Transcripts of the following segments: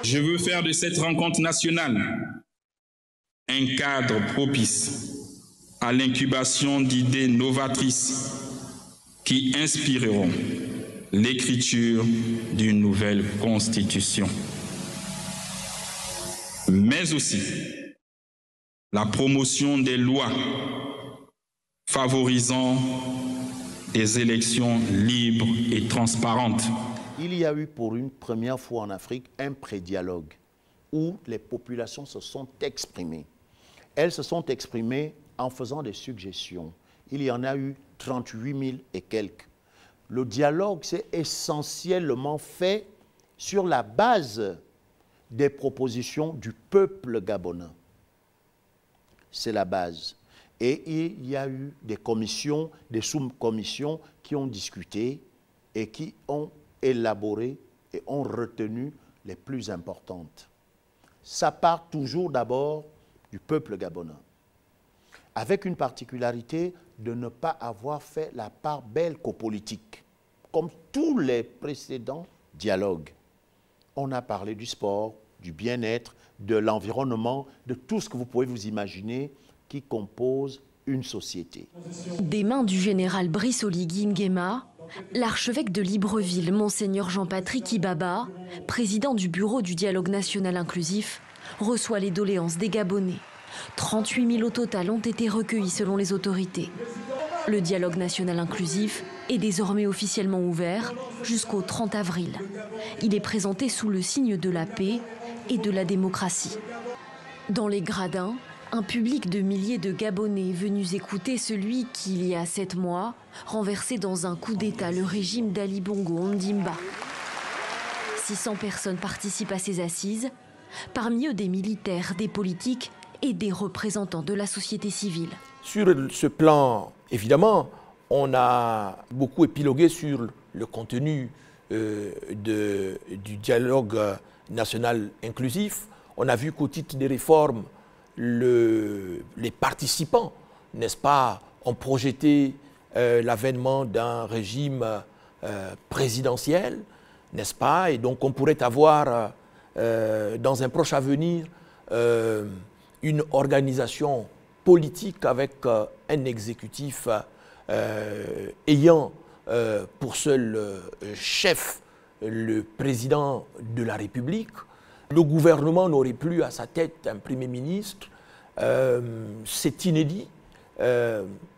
Je veux faire de cette rencontre nationale un cadre propice à l'incubation d'idées novatrices qui inspireront l'écriture d'une nouvelle constitution, mais aussi la promotion des lois favorisant des élections libres et transparentes. Il y a eu pour une première fois en Afrique un pré-dialogue où les populations se sont exprimées. Elles se sont exprimées en faisant des suggestions. Il y en a eu 38 000 et quelques. Le dialogue s'est essentiellement fait sur la base des propositions du peuple gabonais. C'est la base. Et il y a eu des commissions, des sous-commissions qui ont discuté et qui ont élaboré et ont retenu les plus importantes. Ça part toujours d'abord du peuple gabonais, avec une particularité de ne pas avoir fait la part belle qu'aux politiques. Comme tous les précédents dialogues, on a parlé du sport, du bien-être, de l'environnement, de tout ce que vous pouvez vous imaginer qui compose une société. Des mains du général Brice Oligui Nguema, l'archevêque de Libreville, Monseigneur Jean-Patrick Ibaba, président du bureau du dialogue national inclusif, reçoit les doléances des Gabonais. 38 000 au total ont été recueillis selon les autorités. Le dialogue national inclusif est désormais officiellement ouvert jusqu'au 30 avril. Il est présenté sous le signe de la paix et de la démocratie. Dans les gradins, un public de milliers de Gabonais venus écouter celui qui, il y a 7 mois, renversait dans un coup d'État le régime d'Ali Bongo Ondimba. 600 personnes participent à ces assises, parmi eux des militaires, des politiques et des représentants de la société civile. Sur ce plan, évidemment, on a beaucoup épilogué sur le contenu du dialogue national inclusif. On a vu qu'au titre des réformes, les participants, n'est-ce pas, ont projeté l'avènement d'un régime présidentiel, n'est-ce pas, et donc on pourrait avoir dans un proche avenir une organisation politique avec un exécutif ayant pour seul chef le président de la République. Le gouvernement n'aurait plus à sa tête un Premier ministre. C'est inédit,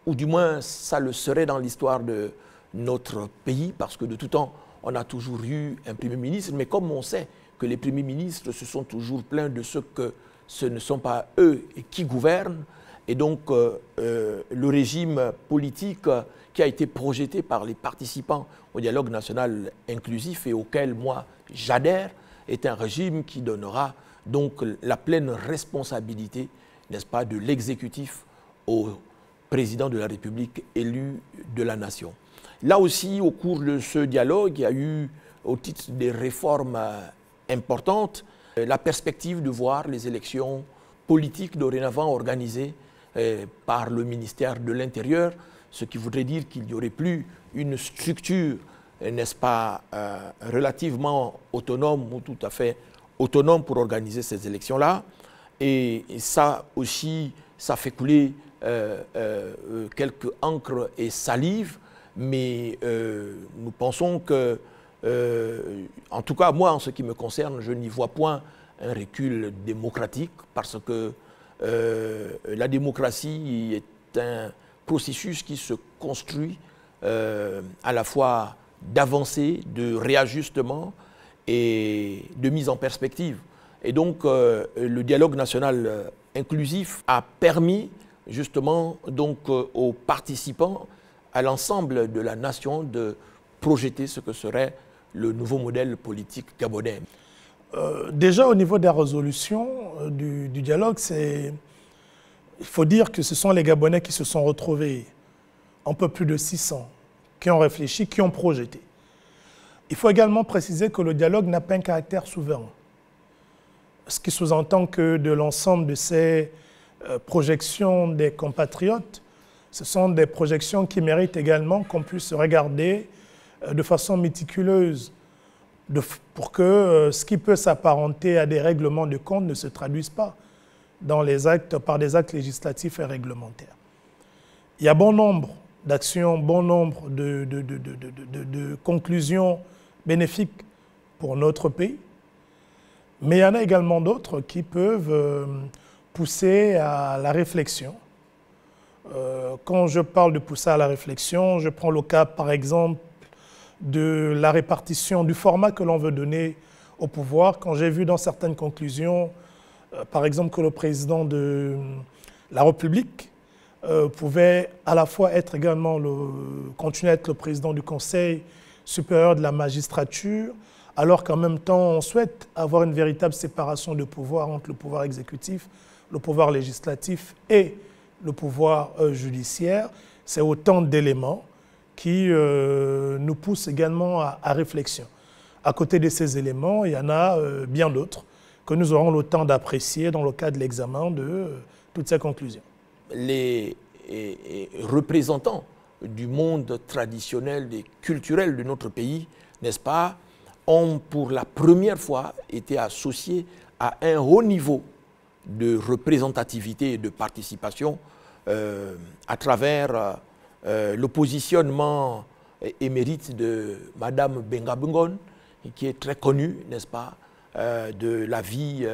ou du moins ça le serait dans l'histoire de notre pays, parce que de tout temps, on a toujours eu un Premier ministre, mais comme on sait que les Premiers ministres se sont toujours plaints de ce que ce ne sont pas eux qui gouvernent, et donc le régime politique qui a été projeté par les participants au dialogue national inclusif et auquel moi j'adhère, est un régime qui donnera donc la pleine responsabilité, n'est-ce pas, de l'exécutif au président de la République élu de la nation. Là aussi, au cours de ce dialogue, il y a eu, au titre des réformes importantes, la perspective de voir les élections politiques dorénavant organisées par le ministère de l'Intérieur, ce qui voudrait dire qu'il n'y aurait plus une structure, n'est-ce pas, relativement autonome ou tout à fait autonome pour organiser ces élections-là. Et ça aussi, ça fait couler quelques encre et salive, mais nous pensons que, en tout cas moi, en ce qui me concerne, je n'y vois point un recul démocratique, parce que la démocratie est un processus qui se construit à la fois d'avancée, de réajustement et de mise en perspective. Et donc le dialogue national inclusif a permis justement donc aux participants, à l'ensemble de la nation, de projeter ce que serait le nouveau modèle politique gabonais. Déjà au niveau de la résolution du dialogue, il faut dire que ce sont les Gabonais qui se sont retrouvés, un peu plus de 600, qui ont réfléchi, qui ont projeté. Il faut également préciser que le dialogue n'a pas un caractère souverain, ce qui sous-entend que de l'ensemble de ces projections des compatriotes, ce sont des projections qui méritent également qu'on puisse regarder de façon méticuleuse pour que ce qui peut s'apparenter à des règlements de compte ne se traduise pas dans les actes, par des actes législatifs et réglementaires. Il y a bon nombre d'actions, bon nombre de conclusions bénéfiques pour notre pays, mais il y en a également d'autres qui peuvent pousser à la réflexion. Quand je parle de pousser à la réflexion, je prends le cas par exemple de la répartition, du format que l'on veut donner au pouvoir. Quand j'ai vu dans certaines conclusions, par exemple, que le président de la République pouvait à la fois être également continuer à être le président du Conseil supérieur de la magistrature, alors qu'en même temps, on souhaite avoir une véritable séparation de pouvoir entre le pouvoir exécutif, le pouvoir législatif et le pouvoir judiciaire. C'est autant d'éléments qui nous poussent également à réflexion. À côté de ces éléments, il y en a bien d'autres que nous aurons le temps d'apprécier dans le cadre de l'examen de toutes ces conclusions. Les représentants du monde traditionnel et culturel de notre pays, n'est-ce pas, ont pour la première fois été associés à un haut niveau de représentativité et de participation à travers le positionnement émérite de Madame Benga Bungon, qui est très connue, n'est-ce pas, de la vie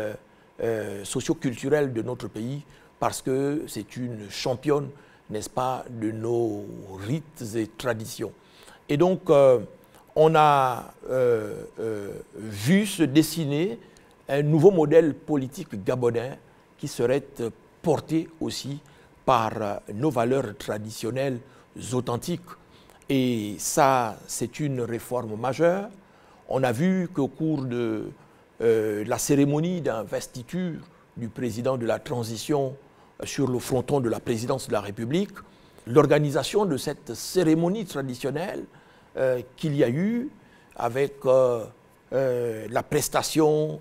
socio-culturelle de notre pays, parce que c'est une championne, n'est-ce pas, de nos rites et traditions. Et donc, on a vu se dessiner un nouveau modèle politique gabonais qui serait porté aussi par nos valeurs traditionnelles authentiques. Et ça, c'est une réforme majeure. On a vu qu'au cours de la cérémonie d'investiture du président de la transition sur le fronton de la présidence de la République, l'organisation de cette cérémonie traditionnelle qu'il y a eu avec la prestation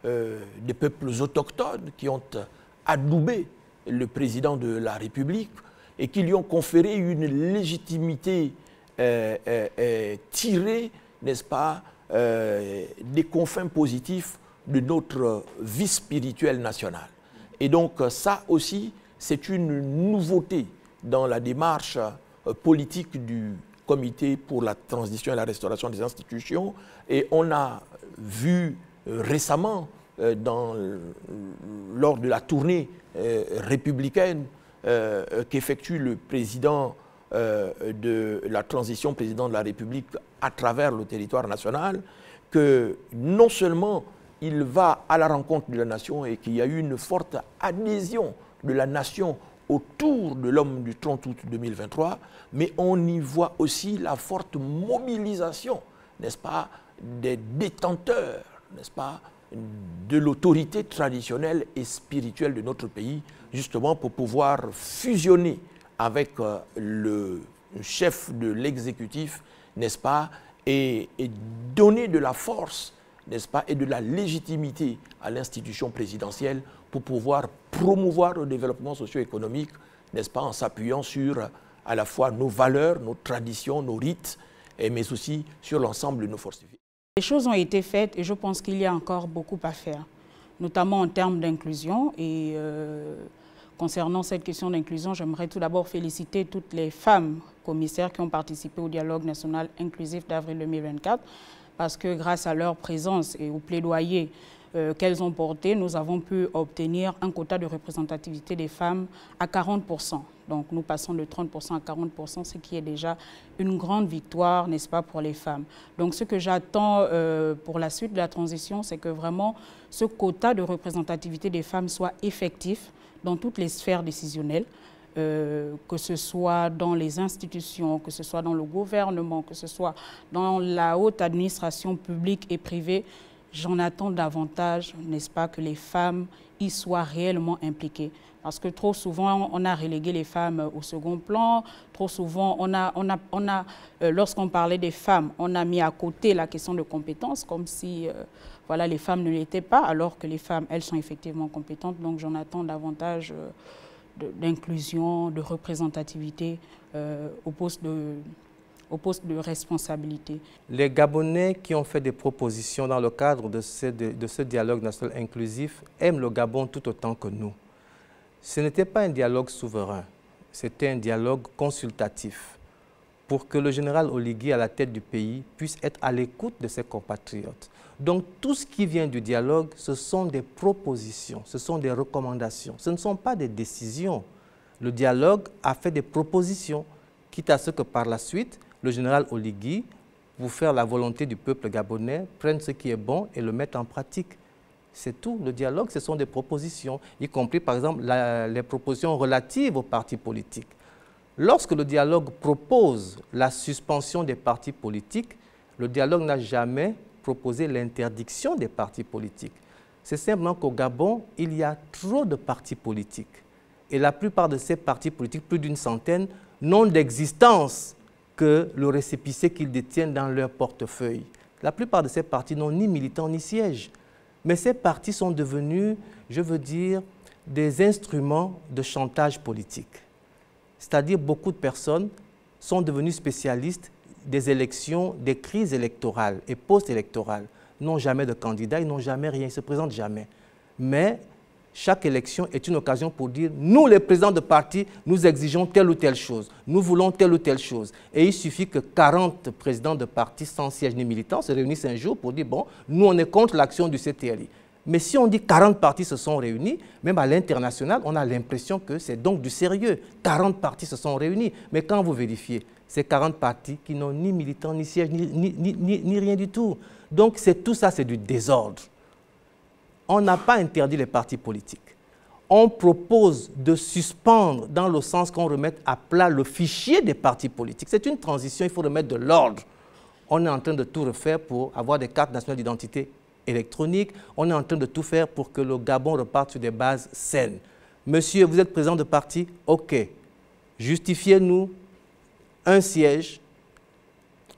des peuples autochtones qui ont adoubé le président de la République et qui lui ont conféré une légitimité tirée, n'est-ce pas, des confins positifs de notre vie spirituelle nationale. Et donc ça aussi, c'est une nouveauté dans la démarche politique du Comité pour la transition et la restauration des institutions. Et on a vu récemment, lors de la tournée républicaine qu'effectue le président de la transition, président de la République à travers le territoire national, que non seulement il va à la rencontre de la nation et qu'il y a eu une forte adhésion de la nation autour de l'homme du 30 août 2023, mais on y voit aussi la forte mobilisation, n'est-ce pas, des détenteurs, n'est-ce pas, de l'autorité traditionnelle et spirituelle de notre pays, justement pour pouvoir fusionner avec le chef de l'exécutif, n'est-ce pas, et donner de la force, n'est-ce pas, et de la légitimité à l'institution présidentielle pour pouvoir promouvoir le développement socio-économique, n'est-ce pas, en s'appuyant sur à la fois nos valeurs, nos traditions, nos rites, mais aussi sur l'ensemble de nos forces vives. Les choses ont été faites et je pense qu'il y a encore beaucoup à faire, notamment en termes d'inclusion. Et concernant cette question d'inclusion, j'aimerais tout d'abord féliciter toutes les femmes commissaires qui ont participé au dialogue national inclusif d'avril 2024, parce que grâce à leur présence et au plaidoyer qu'elles ont porté, nous avons pu obtenir un quota de représentativité des femmes à 40%. Donc nous passons de 30% à 40%, ce qui est déjà une grande victoire, n'est-ce pas, pour les femmes. Donc ce que j'attends pour la suite de la transition, c'est que vraiment ce quota de représentativité des femmes soit effectif dans toutes les sphères décisionnelles, que ce soit dans les institutions, que ce soit dans le gouvernement, que ce soit dans la haute administration publique et privée. J'en attends davantage, n'est-ce pas, que les femmes y soient réellement impliquées. Parce que trop souvent, on a relégué les femmes au second plan. Trop souvent, lorsqu'on parlait des femmes, on a mis à côté la question de compétences, comme si voilà, les femmes ne l'étaient pas, alors que les femmes, elles sont effectivement compétentes. Donc j'en attends davantage d'inclusion, de représentativité au poste aux postes de responsabilité. Les Gabonais qui ont fait des propositions dans le cadre de ce dialogue national inclusif aiment le Gabon tout autant que nous. Ce n'était pas un dialogue souverain, c'était un dialogue consultatif pour que le général Oligui, à la tête du pays, puisse être à l'écoute de ses compatriotes. Donc tout ce qui vient du dialogue, ce sont des propositions, ce sont des recommandations, ce ne sont pas des décisions. Le dialogue a fait des propositions, quitte à ce que par la suite, le général Oligui, pour faire la volonté du peuple gabonais, prenne ce qui est bon et le mette en pratique. C'est tout. Le dialogue, ce sont des propositions, y compris par exemple les propositions relatives aux partis politiques. Lorsque le dialogue propose la suspension des partis politiques, le dialogue n'a jamais proposé l'interdiction des partis politiques. C'est simplement qu'au Gabon, il y a trop de partis politiques. Et la plupart de ces partis politiques, plus d'une centaine, n'ont d'existence que le récépissé qu'ils détiennent dans leur portefeuille. La plupart de ces partis n'ont ni militants ni sièges. Mais ces partis sont devenus, je veux dire, des instruments de chantage politique. C'est-à-dire beaucoup de personnes sont devenues spécialistes des élections, des crises électorales et post-électorales. Ils n'ont jamais de candidat, ils n'ont jamais rien, ils ne se présentent jamais. Mais chaque élection est une occasion pour dire, nous les présidents de parti, nous exigeons telle ou telle chose, nous voulons telle ou telle chose. Et il suffit que 40 présidents de parti sans siège ni militants se réunissent un jour pour dire, bon, nous on est contre l'action du CTLI. Mais si on dit 40 partis se sont réunis, même à l'international, on a l'impression que c'est donc du sérieux. 40 partis se sont réunis. Mais quand vous vérifiez, c'est 40 partis qui n'ont ni militants, ni siège, ni rien du tout. Donc tout ça, c'est du désordre. On n'a pas interdit les partis politiques. On propose de suspendre dans le sens qu'on remette à plat le fichier des partis politiques. C'est une transition, il faut remettre de l'ordre. On est en train de tout refaire pour avoir des cartes nationales d'identité électroniques. On est en train de tout faire pour que le Gabon reparte sur des bases saines. Monsieur, vous êtes président de parti? OK. Justifiez-nous un siège,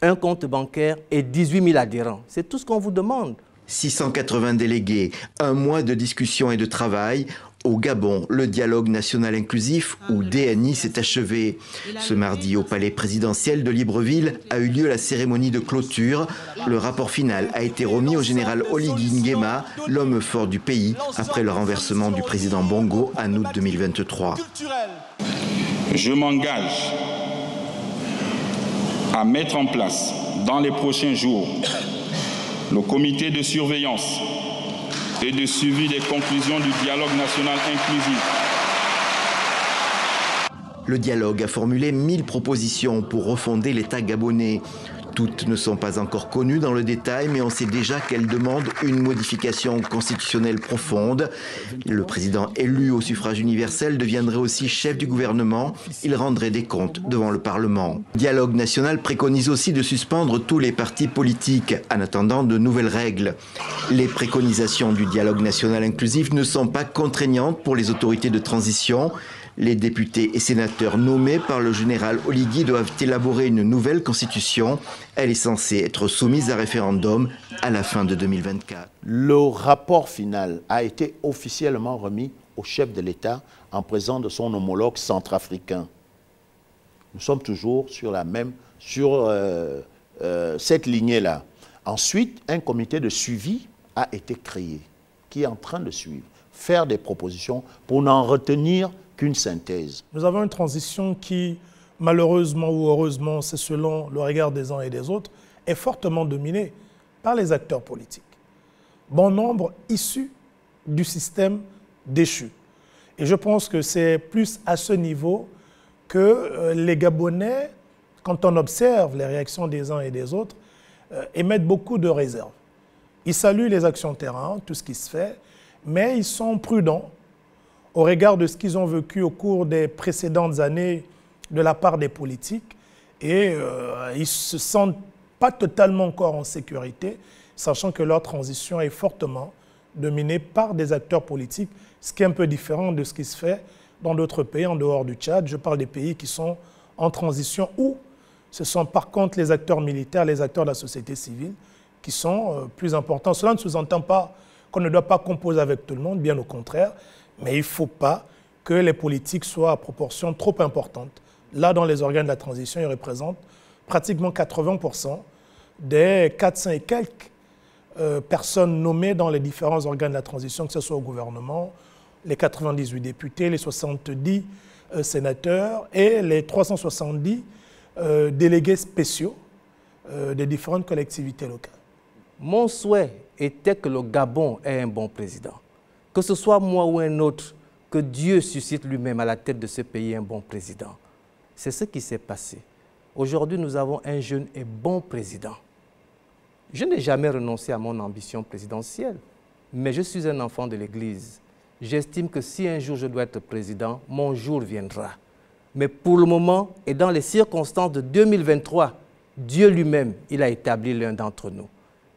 un compte bancaire et 18 000 adhérents. C'est tout ce qu'on vous demande. 680 délégués, un mois de discussion et de travail. Au Gabon, le dialogue national inclusif, ou DNI, s'est achevé. Ce mardi, au palais présidentiel de Libreville, a eu lieu la cérémonie de clôture. Le rapport final a été remis au général Oligui Nguema, l'homme fort du pays, après le renversement du président Bongo en août 2023. Je m'engage à mettre en place dans les prochains jours le comité de surveillance et de suivi des conclusions du dialogue national inclusif. Le dialogue a formulé 1000 propositions pour refonder l'État gabonais. Toutes ne sont pas encore connues dans le détail, mais on sait déjà qu'elles demandent une modification constitutionnelle profonde. Le président élu au suffrage universel deviendrait aussi chef du gouvernement. Il rendrait des comptes devant le Parlement. Le dialogue national préconise aussi de suspendre tous les partis politiques en attendant de nouvelles règles. Les préconisations du dialogue national inclusif ne sont pas contraignantes pour les autorités de transition. Les députés et sénateurs nommés par le général Oligui doivent élaborer une nouvelle constitution. Elle est censée être soumise à référendum à la fin de 2024. Le rapport final a été officiellement remis au chef de l'État en présence de son homologue centrafricain. Nous sommes toujours sur cette lignée-là. Ensuite, un comité de suivi a été créé, qui est en train de suivre, faire des propositions pour n'en retenir qu'une synthèse. Nous avons une transition qui, malheureusement ou heureusement, c'est selon le regard des uns et des autres, est fortement dominée par les acteurs politiques. Bon nombre issus du système déchu. Et je pense que c'est plus à ce niveau que les Gabonais, quand on observe les réactions des uns et des autres, émettent beaucoup de réserves. Ils saluent les actions terrain, tout ce qui se fait, mais ils sont prudents au regard de ce qu'ils ont vécu au cours des précédentes années de la part des politiques, et ils ne se sentent pas totalement encore en sécurité, sachant que leur transition est fortement dominée par des acteurs politiques, ce qui est un peu différent de ce qui se fait dans d'autres pays en dehors du Tchad. Je parle des pays qui sont en transition où ce sont par contre les acteurs militaires, les acteurs de la société civile qui sont plus importants. Cela ne sous-entend pas qu'on ne doit pas composer avec tout le monde, bien au contraire, mais il ne faut pas que les politiques soient à proportion trop importante. Là, dans les organes de la transition, ils représentent pratiquement 80% des 400 et quelques personnes nommées dans les différents organes de la transition, que ce soit au gouvernement, les 98 députés, les 70 sénateurs et les 370 délégués spéciaux des différentes collectivités locales. Mon souhait était que le Gabon ait un bon président. Que ce soit moi ou un autre, que Dieu suscite lui-même à la tête de ce pays un bon président. C'est ce qui s'est passé. Aujourd'hui, nous avons un jeune et bon président. Je n'ai jamais renoncé à mon ambition présidentielle, mais je suis un enfant de l'Église. J'estime que si un jour je dois être président, mon jour viendra. Mais pour le moment, et dans les circonstances de 2023, Dieu lui-même, il a établi l'un d'entre nous.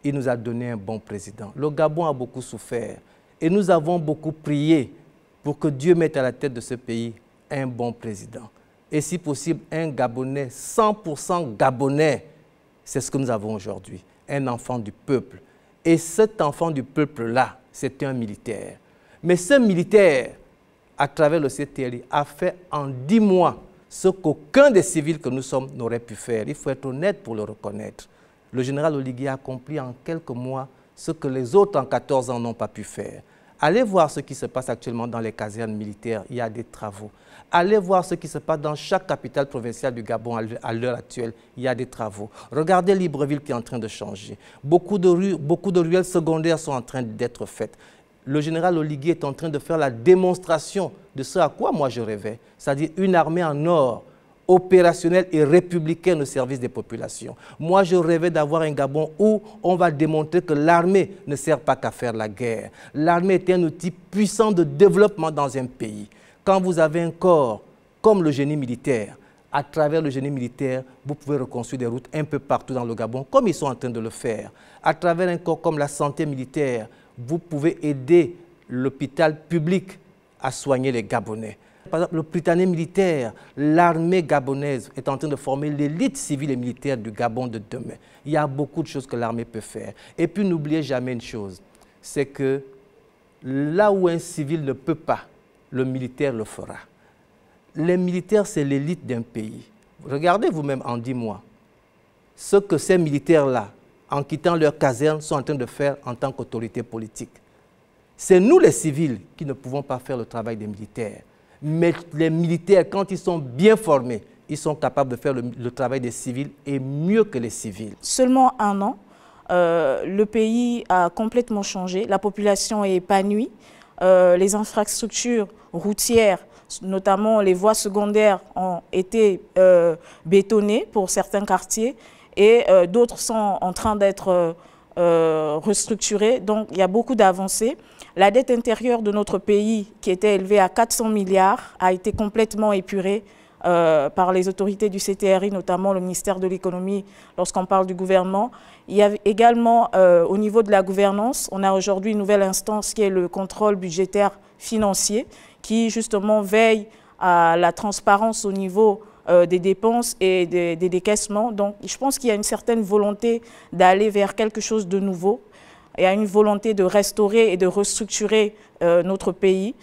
Il nous a donné un bon président. Le Gabon a beaucoup souffert et nous avons beaucoup prié pour que Dieu mette à la tête de ce pays un bon président. Et si possible, un Gabonais, 100% Gabonais. C'est ce que nous avons aujourd'hui, un enfant du peuple. Et cet enfant du peuple-là, c'est un militaire. Mais ce militaire, à travers le CTLI, a fait en 10 mois ce qu'aucun des civils que nous sommes n'aurait pu faire. Il faut être honnête pour le reconnaître. Le général Oligui a accompli en quelques mois ce que les autres en 14 ans n'ont pas pu faire. Allez voir ce qui se passe actuellement dans les casernes militaires, il y a des travaux. Allez voir ce qui se passe dans chaque capitale provinciale du Gabon à l'heure actuelle, il y a des travaux. Regardez Libreville qui est en train de changer. Beaucoup de ruelles secondaires sont en train d'être faites. Le général Oligui est en train de faire la démonstration de ce à quoi moi je rêvais, c'est-à-dire une armée en or, opérationnelle et républicaine au service des populations. Moi, je rêvais d'avoir un Gabon où on va démontrer que l'armée ne sert pas qu'à faire la guerre. L'armée est un outil puissant de développement dans un pays. Quand vous avez un corps comme le génie militaire, à travers le génie militaire, vous pouvez reconstruire des routes un peu partout dans le Gabon, comme ils sont en train de le faire. À travers un corps comme la santé militaire, vous pouvez aider l'hôpital public à soigner les Gabonais. Par exemple, le Prytanée militaire, l'armée gabonaise est en train de former l'élite civile et militaire du Gabon de demain. Il y a beaucoup de choses que l'armée peut faire. Et puis n'oubliez jamais une chose, c'est que là où un civil ne peut pas, le militaire le fera. Les militaires, c'est l'élite d'un pays. Regardez vous-même en 10 mois ce que ces militaires-là, en quittant leur caserne, sont en train de faire en tant qu'autorité politique. C'est nous les civils qui ne pouvons pas faire le travail des militaires. Mais les militaires, quand ils sont bien formés, ils sont capables de faire le travail des civils et mieux que les civils. Seulement 1 an, le pays a complètement changé, la population est épanouie, les infrastructures routières, notamment les voies secondaires, ont été bétonnées pour certains quartiers et d'autres sont en train d'être restructurées. Donc il y a beaucoup d'avancées. La dette intérieure de notre pays, qui était élevée à 400 milliards, a été complètement épurée par les autorités du CTRI, notamment le ministère de l'économie, lorsqu'on parle du gouvernement. Il y a également, au niveau de la gouvernance, on a aujourd'hui une nouvelle instance qui est le contrôle budgétaire financier, qui justement veille à la transparence au niveau des dépenses et des décaissements. Donc je pense qu'il y a une certaine volonté d'aller vers quelque chose de nouveau. Il y a une volonté de restaurer et de restructurer notre pays.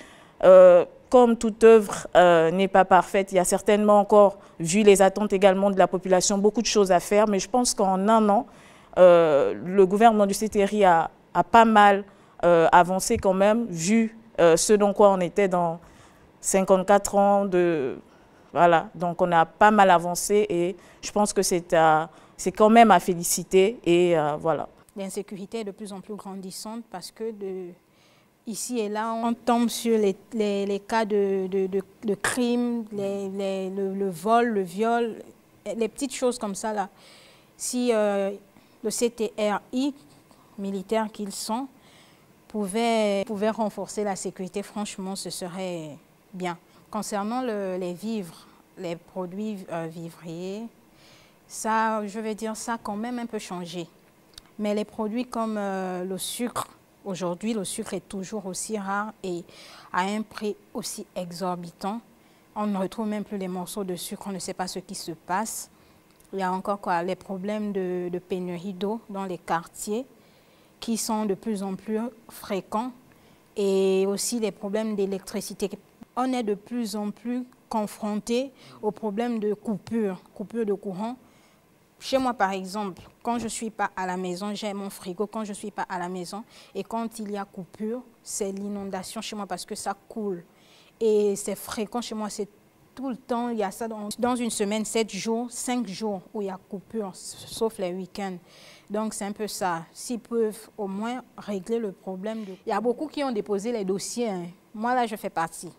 Comme toute œuvre n'est pas parfaite, il y a certainement encore, vu les attentes également de la population, beaucoup de choses à faire. Mais je pense qu'en 1 an, le gouvernement du CTRI a pas mal avancé quand même, vu ce dans quoi on était dans 54 ans de... Voilà, donc on a pas mal avancé et je pense que c'est quand même à féliciter et voilà. L'insécurité est de plus en plus grandissante parce que ici et là, on tombe sur les cas de crimes, le vol, le viol, les petites choses comme ça là. Si le CTRI, militaire qu'ils sont, pouvait renforcer la sécurité, franchement, ce serait bien. Concernant les vivres, les produits vivriers, ça, je vais dire, ça a quand même un peu changé. Mais les produits comme le sucre, aujourd'hui, le sucre est toujours aussi rare et à un prix aussi exorbitant. On ne retrouve même plus les morceaux de sucre, on ne sait pas ce qui se passe. Il y a encore les problèmes de pénurie d'eau dans les quartiers qui sont de plus en plus fréquents et aussi les problèmes d'électricité. On est de plus en plus confronté aux problèmes de coupure de courant Chez moi, par exemple, quand je ne suis pas à la maison, j'ai mon frigo quand je ne suis pas à la maison. Et quand il y a coupure, c'est l'inondation chez moi parce que ça coule. Et c'est fréquent chez moi, c'est tout le temps. Il y a ça dans une semaine, 7 jours, 5 jours où il y a coupure, sauf les week-ends. Donc c'est un peu ça. S'ils peuvent au moins régler le problème. Il y a beaucoup qui ont déposé les dossiers. Hein. Moi, là, je fais partie.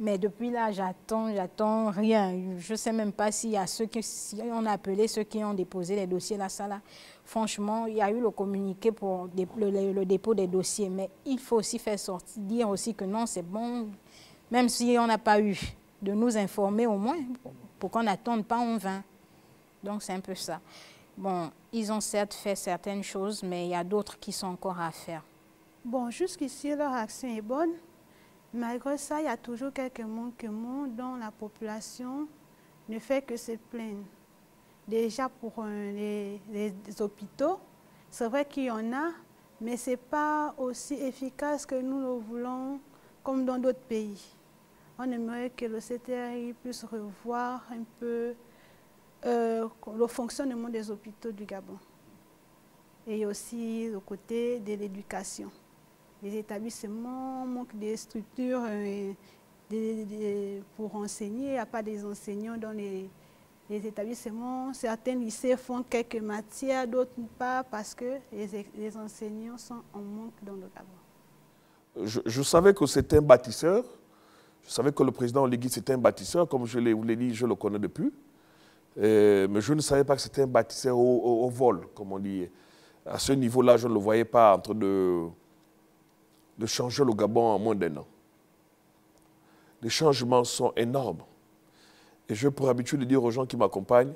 Mais depuis là, j'attends rien. Je ne sais même pas s'il y a ceux qui, si on a appelé ceux qui ont déposé les dossiers là, ça là. Franchement, il y a eu le communiqué pour le dépôt des dossiers. Mais il faut aussi faire sortir, dire aussi que non, c'est bon. Même si on n'a pas eu, de nous informer au moins, pour qu'on n'attende pas en vain. Donc c'est un peu ça. Bon, ils ont certes fait certaines choses, mais il y a d'autres qui sont encore à faire. Bon, jusqu'ici, leur action est bonne. Malgré ça, il y a toujours quelques manquements dont la population ne fait que se plaindre. Déjà pour les hôpitaux, c'est vrai qu'il y en a, mais ce n'est pas aussi efficace que nous le voulons comme dans d'autres pays. On aimerait que le CTRI puisse revoir un peu le fonctionnement des hôpitaux du Gabon. Et aussi le côté de l'éducation. Les établissements manquent des structures pour enseigner. Il n'y a pas des enseignants dans les établissements. Certains lycées font quelques matières, d'autres pas, parce que les enseignants sont en manque dans le Gabon. Je savais que c'était un bâtisseur. Je savais que le président Oligui, c'était un bâtisseur. Comme je vous l'ai dit, je le connais depuis. Mais je ne savais pas que c'était un bâtisseur au vol, comme on dit. À ce niveau-là, je ne le voyais pas en train de changer le Gabon en moins d'1 an. Les changements sont énormes. Et j'ai pour habitude de dire aux gens qui m'accompagnent,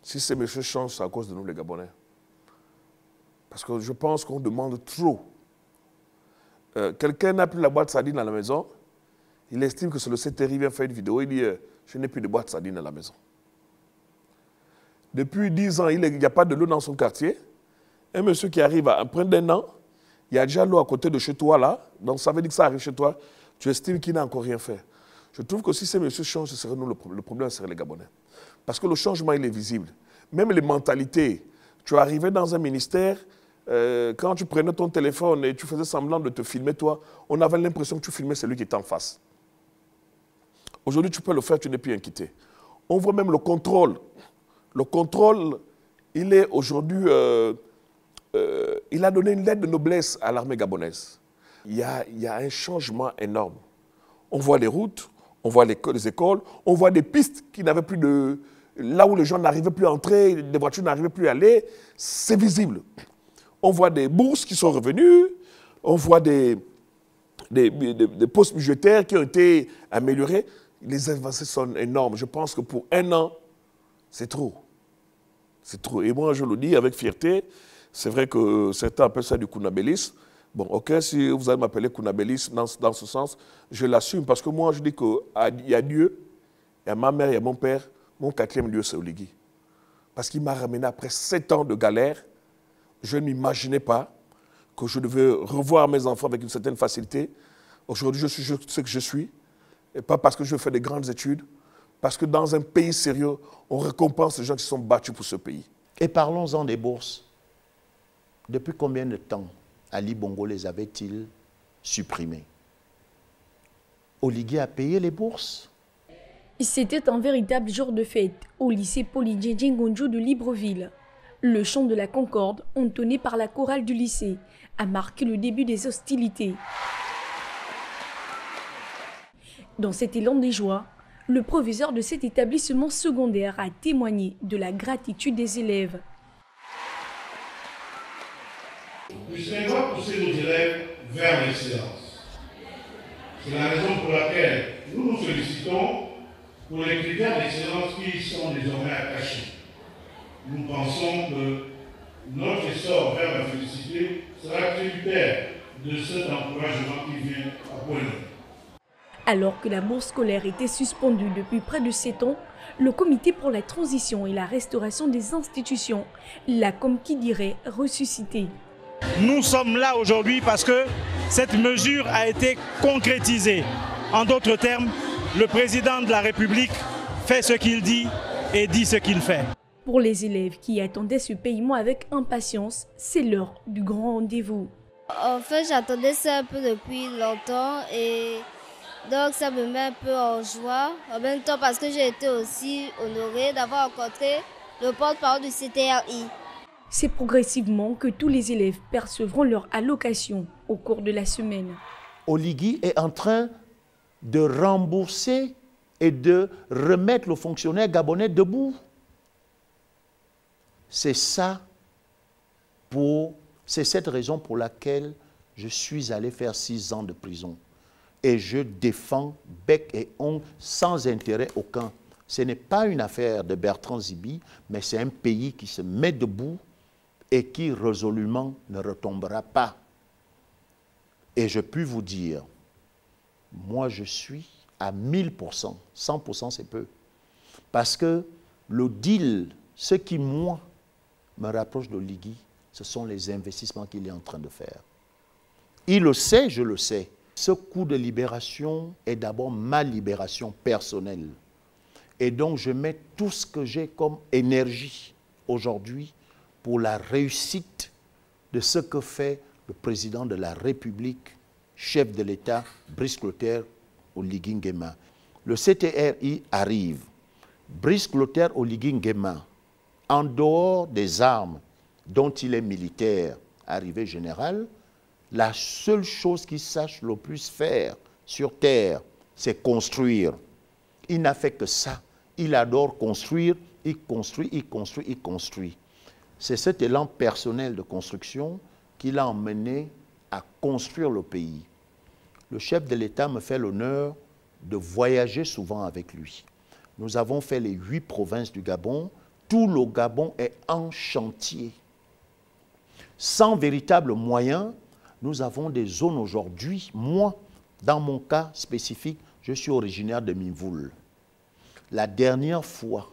si ces messieurs changent, c'est à cause de nous les Gabonais. Parce que je pense qu'on demande trop. Quelqu'un n'a plus la boîte sardine à la maison, il estime que c'est le CTRI vient faire une vidéo, il dit je n'ai plus de boîte sardine à la maison. Depuis 10 ans, il n'y a pas de l'eau dans son quartier. Un monsieur qui arrive à un point d'1 an, il y a déjà l'eau à côté de chez toi là, donc ça veut dire que ça arrive chez toi, tu estimes qu'il n'a encore rien fait. Je trouve que si ces messieurs changent, ce serait nous le problème serait les Gabonais. Parce que le changement, il est visible. Même les mentalités. Tu arrivais dans un ministère, quand tu prenais ton téléphone et tu faisais semblant de te filmer toi, on avait l'impression que tu filmais celui qui était en face. Aujourd'hui, tu peux le faire, tu n'es plus inquiété. On voit même le contrôle. Le contrôle, il est aujourd'hui... il a donné une lettre de noblesse à l'armée gabonaise. Il y a un changement énorme. On voit les routes, on voit les écoles, on voit des pistes qui n'avaient plus de... Là où les gens n'arrivaient plus à entrer, les voitures n'arrivaient plus à aller, c'est visible. On voit des bourses qui sont revenues, on voit des postes budgétaires qui ont été améliorés. Les avancées sont énormes. Je pense que pour 1 an, c'est trop. C'est trop. Et moi, je le dis avec fierté, c'est vrai que certains appellent ça du kunabélisme. Bon, ok, si vous allez m'appeler kunabélisme dans ce sens, je l'assume parce que moi, je dis qu'il y a Dieu, il y a ma mère, il y a mon père, mon 4e Dieu, c'est Oligui. Parce qu'il m'a ramené après 7 ans de galère. Je ne m'imaginais pas que je devais revoir mes enfants avec une certaine facilité. Aujourd'hui, je suis ce que je suis. Et pas parce que je fais des grandes études, parce que dans un pays sérieux, on récompense les gens qui sont battus pour ce pays. Et parlons-en des bourses. Depuis combien de temps Ali Bongo les avait-il supprimées? Oligui a payé les bourses? C'était un véritable jour de fête au lycée Polyndjé Ngonjo de Libreville. Le chant de la Concorde, entonné par la chorale du lycée, a marqué le début des hostilités. Dans cet élan de joie, le proviseur de cet établissement secondaire a témoigné de la gratitude des élèves. Le Sénégal pousse nos élèves vers l'excellence. C'est la raison pour laquelle nous nous sollicitons pour les critères d'excellence qui sont désormais attachés. Nous pensons que notre essor vers la félicité sera tributaire de cet encouragement qui vient à point. Alors que la bourse scolaire était suspendue depuis près de 7 ans, le comité pour la transition et la restauration des institutions l'a, comme qui dirait, ressuscité. Nous sommes là aujourd'hui parce que cette mesure a été concrétisée. En d'autres termes, le président de la République fait ce qu'il dit et dit ce qu'il fait. Pour les élèves qui attendaient ce paiement avec impatience, c'est l'heure du grand rendez-vous. En fait, j'attendais ça un peu depuis longtemps et donc ça me met un peu en joie. En même temps parce que j'ai été aussi honorée d'avoir rencontré le porte-parole du CTRI. C'est progressivement que tous les élèves percevront leur allocation au cours de la semaine. Oligui est en train de rembourser et de remettre le fonctionnaire gabonais debout. C'est cette raison pour laquelle je suis allé faire 6 ans de prison. Et je défends bec et ongle sans intérêt aucun. Ce n'est pas une affaire de Bertrand Zibi, mais c'est un pays qui se met debout et qui résolument ne retombera pas. Et je puis vous dire, moi je suis à 1000%, 100% c'est peu. Parce que le deal, ce qui moi me rapproche d'Oligui, ce sont les investissements qu'il est en train de faire. Il le sait, je le sais. Ce coup de libération est d'abord ma libération personnelle. Et donc je mets tout ce que j'ai comme énergie aujourd'hui pour la réussite de ce que fait le président de la République, chef de l'État, Brice Clotaire Oligui Nguema. Le CTRI arrive. Brice Clotaire Oligui Nguema, en dehors des armes dont il est militaire, arrivé général, la seule chose qu'il sache le plus faire sur terre, c'est construire. Il n'a fait que ça. Il adore construire, il construit, il construit, il construit. C'est cet élan personnel de construction qui l'a emmené à construire le pays. Le chef de l'État me fait l'honneur de voyager souvent avec lui. Nous avons fait les 8 provinces du Gabon. Tout le Gabon est en chantier. Sans véritable moyen, nous avons des zones aujourd'hui. Moi, dans mon cas spécifique, je suis originaire de Minvoul. La dernière fois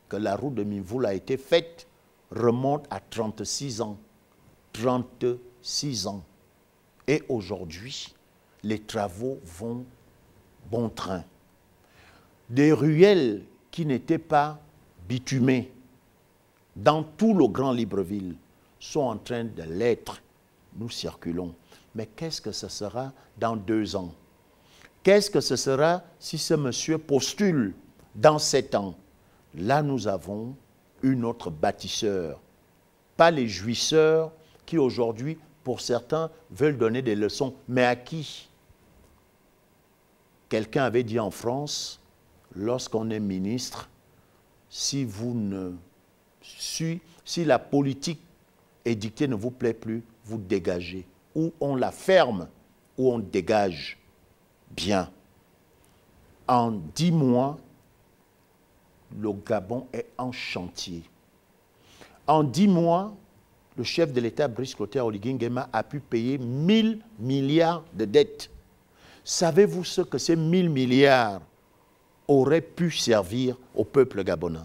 que la route de Minvoul a été faite remonte à 36 ans. 36 ans. Et aujourd'hui, les travaux vont bon train. Des ruelles qui n'étaient pas bitumées dans tout le Grand Libreville sont en train de l'être. Nous circulons. Mais qu'est-ce que ce sera dans 2 ans? Qu'est-ce que ce sera si ce monsieur postule dans 7 ans? Là, nous avons une autre bâtisseur. Pas les jouisseurs qui aujourd'hui, pour certains, veulent donner des leçons. Mais à qui? Quelqu'un avait dit en France, lorsqu'on est ministre, si la politique édictée ne vous plaît plus, vous dégagez. Ou on la ferme, ou on dégage. Bien. En 10 mois, le Gabon est en chantier. En 10 mois, le chef de l'État, Brice Clotaire Oligui Nguema, a pu payer 1000 milliards de dettes. Savez-vous ce que ces 1000 milliards auraient pu servir au peuple gabonais?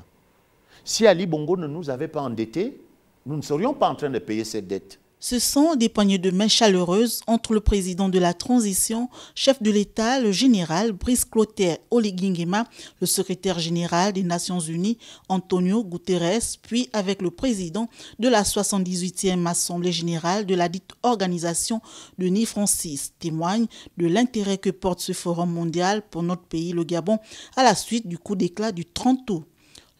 Si Ali Bongo ne nous avait pas endettés, nous ne serions pas en train de payer cette dette. Ce sont des poignées de main chaleureuses entre le président de la transition, chef de l'État, le général Brice Clotaire Oligui Nguema, le secrétaire général des Nations Unies, Antonio Guterres, puis avec le président de la 78e Assemblée générale de la dite organisation, Denis Francis, témoigne de l'intérêt que porte ce forum mondial pour notre pays, le Gabon, à la suite du coup d'éclat du 30 août.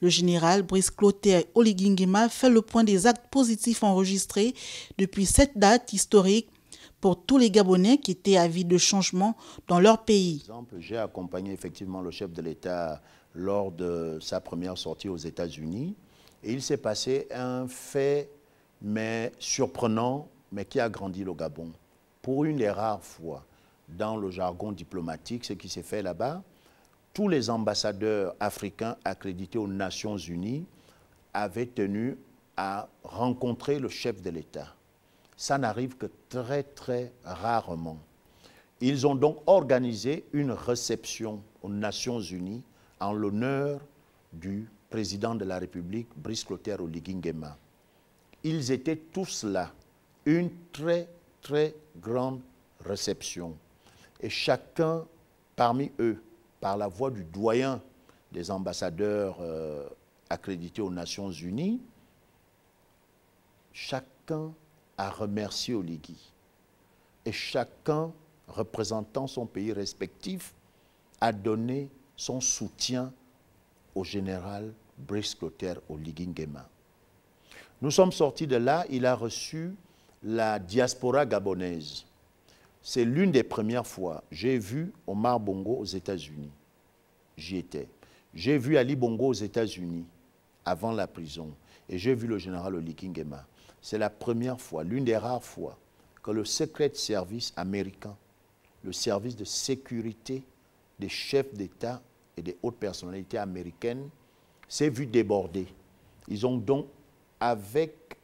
Le général Brice Clotaire Oligui Nguema fait le point des actes positifs enregistrés depuis cette date historique pour tous les Gabonais qui étaient avides de changement dans leur pays. J'ai accompagné effectivement le chef de l'État lors de sa première sortie aux États-Unis et il s'est passé un fait mais surprenant, mais qui a grandi le Gabon. Pour une des rares fois dans le jargon diplomatique, ce qui s'est fait là-bas, tous les ambassadeurs africains accrédités aux Nations Unies avaient tenu à rencontrer le chef de l'État. Ça n'arrive que très, très rarement. Ils ont donc organisé une réception aux Nations Unies en l'honneur du président de la République, Brice Clotaire Oligui Nguema. Ils étaient tous là. Une très, très grande réception. Et chacun parmi eux, par la voix du doyen des ambassadeurs accrédité aux Nations Unies, chacun a remercié Oligui. Et chacun, représentant son pays respectif, a donné son soutien au général Brice Clotaire Oligui Nguema. Nous sommes sortis de là, il a reçu la diaspora gabonaise. C'est l'une des premières fois. J'ai vu Omar Bongo aux États-Unis. J'y étais. J'ai vu Ali Bongo aux États-Unis, avant la prison. Et j'ai vu le général Oligui Nguema. C'est la première fois, l'une des rares fois, que le Secret Service américain, le service de sécurité des chefs d'État et des hautes personnalités américaines, s'est vu déborder. Ils ont donc, avec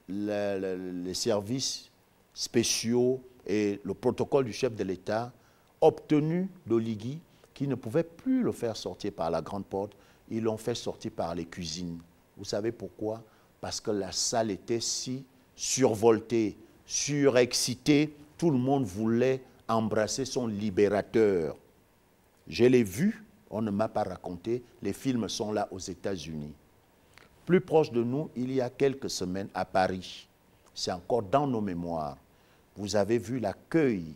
les services spéciaux et le protocole du chef de l'État, obtenu d'Oligui, qui ne pouvait plus le faire sortir par la grande porte, ils l'ont fait sortir par les cuisines. Vous savez pourquoi? Parce que la salle était si survoltée, surexcitée, tout le monde voulait embrasser son libérateur. Je l'ai vu, on ne m'a pas raconté, les films sont là aux États-Unis. Plus proche de nous, il y a quelques semaines, à Paris, c'est encore dans nos mémoires, vous avez vu l'accueil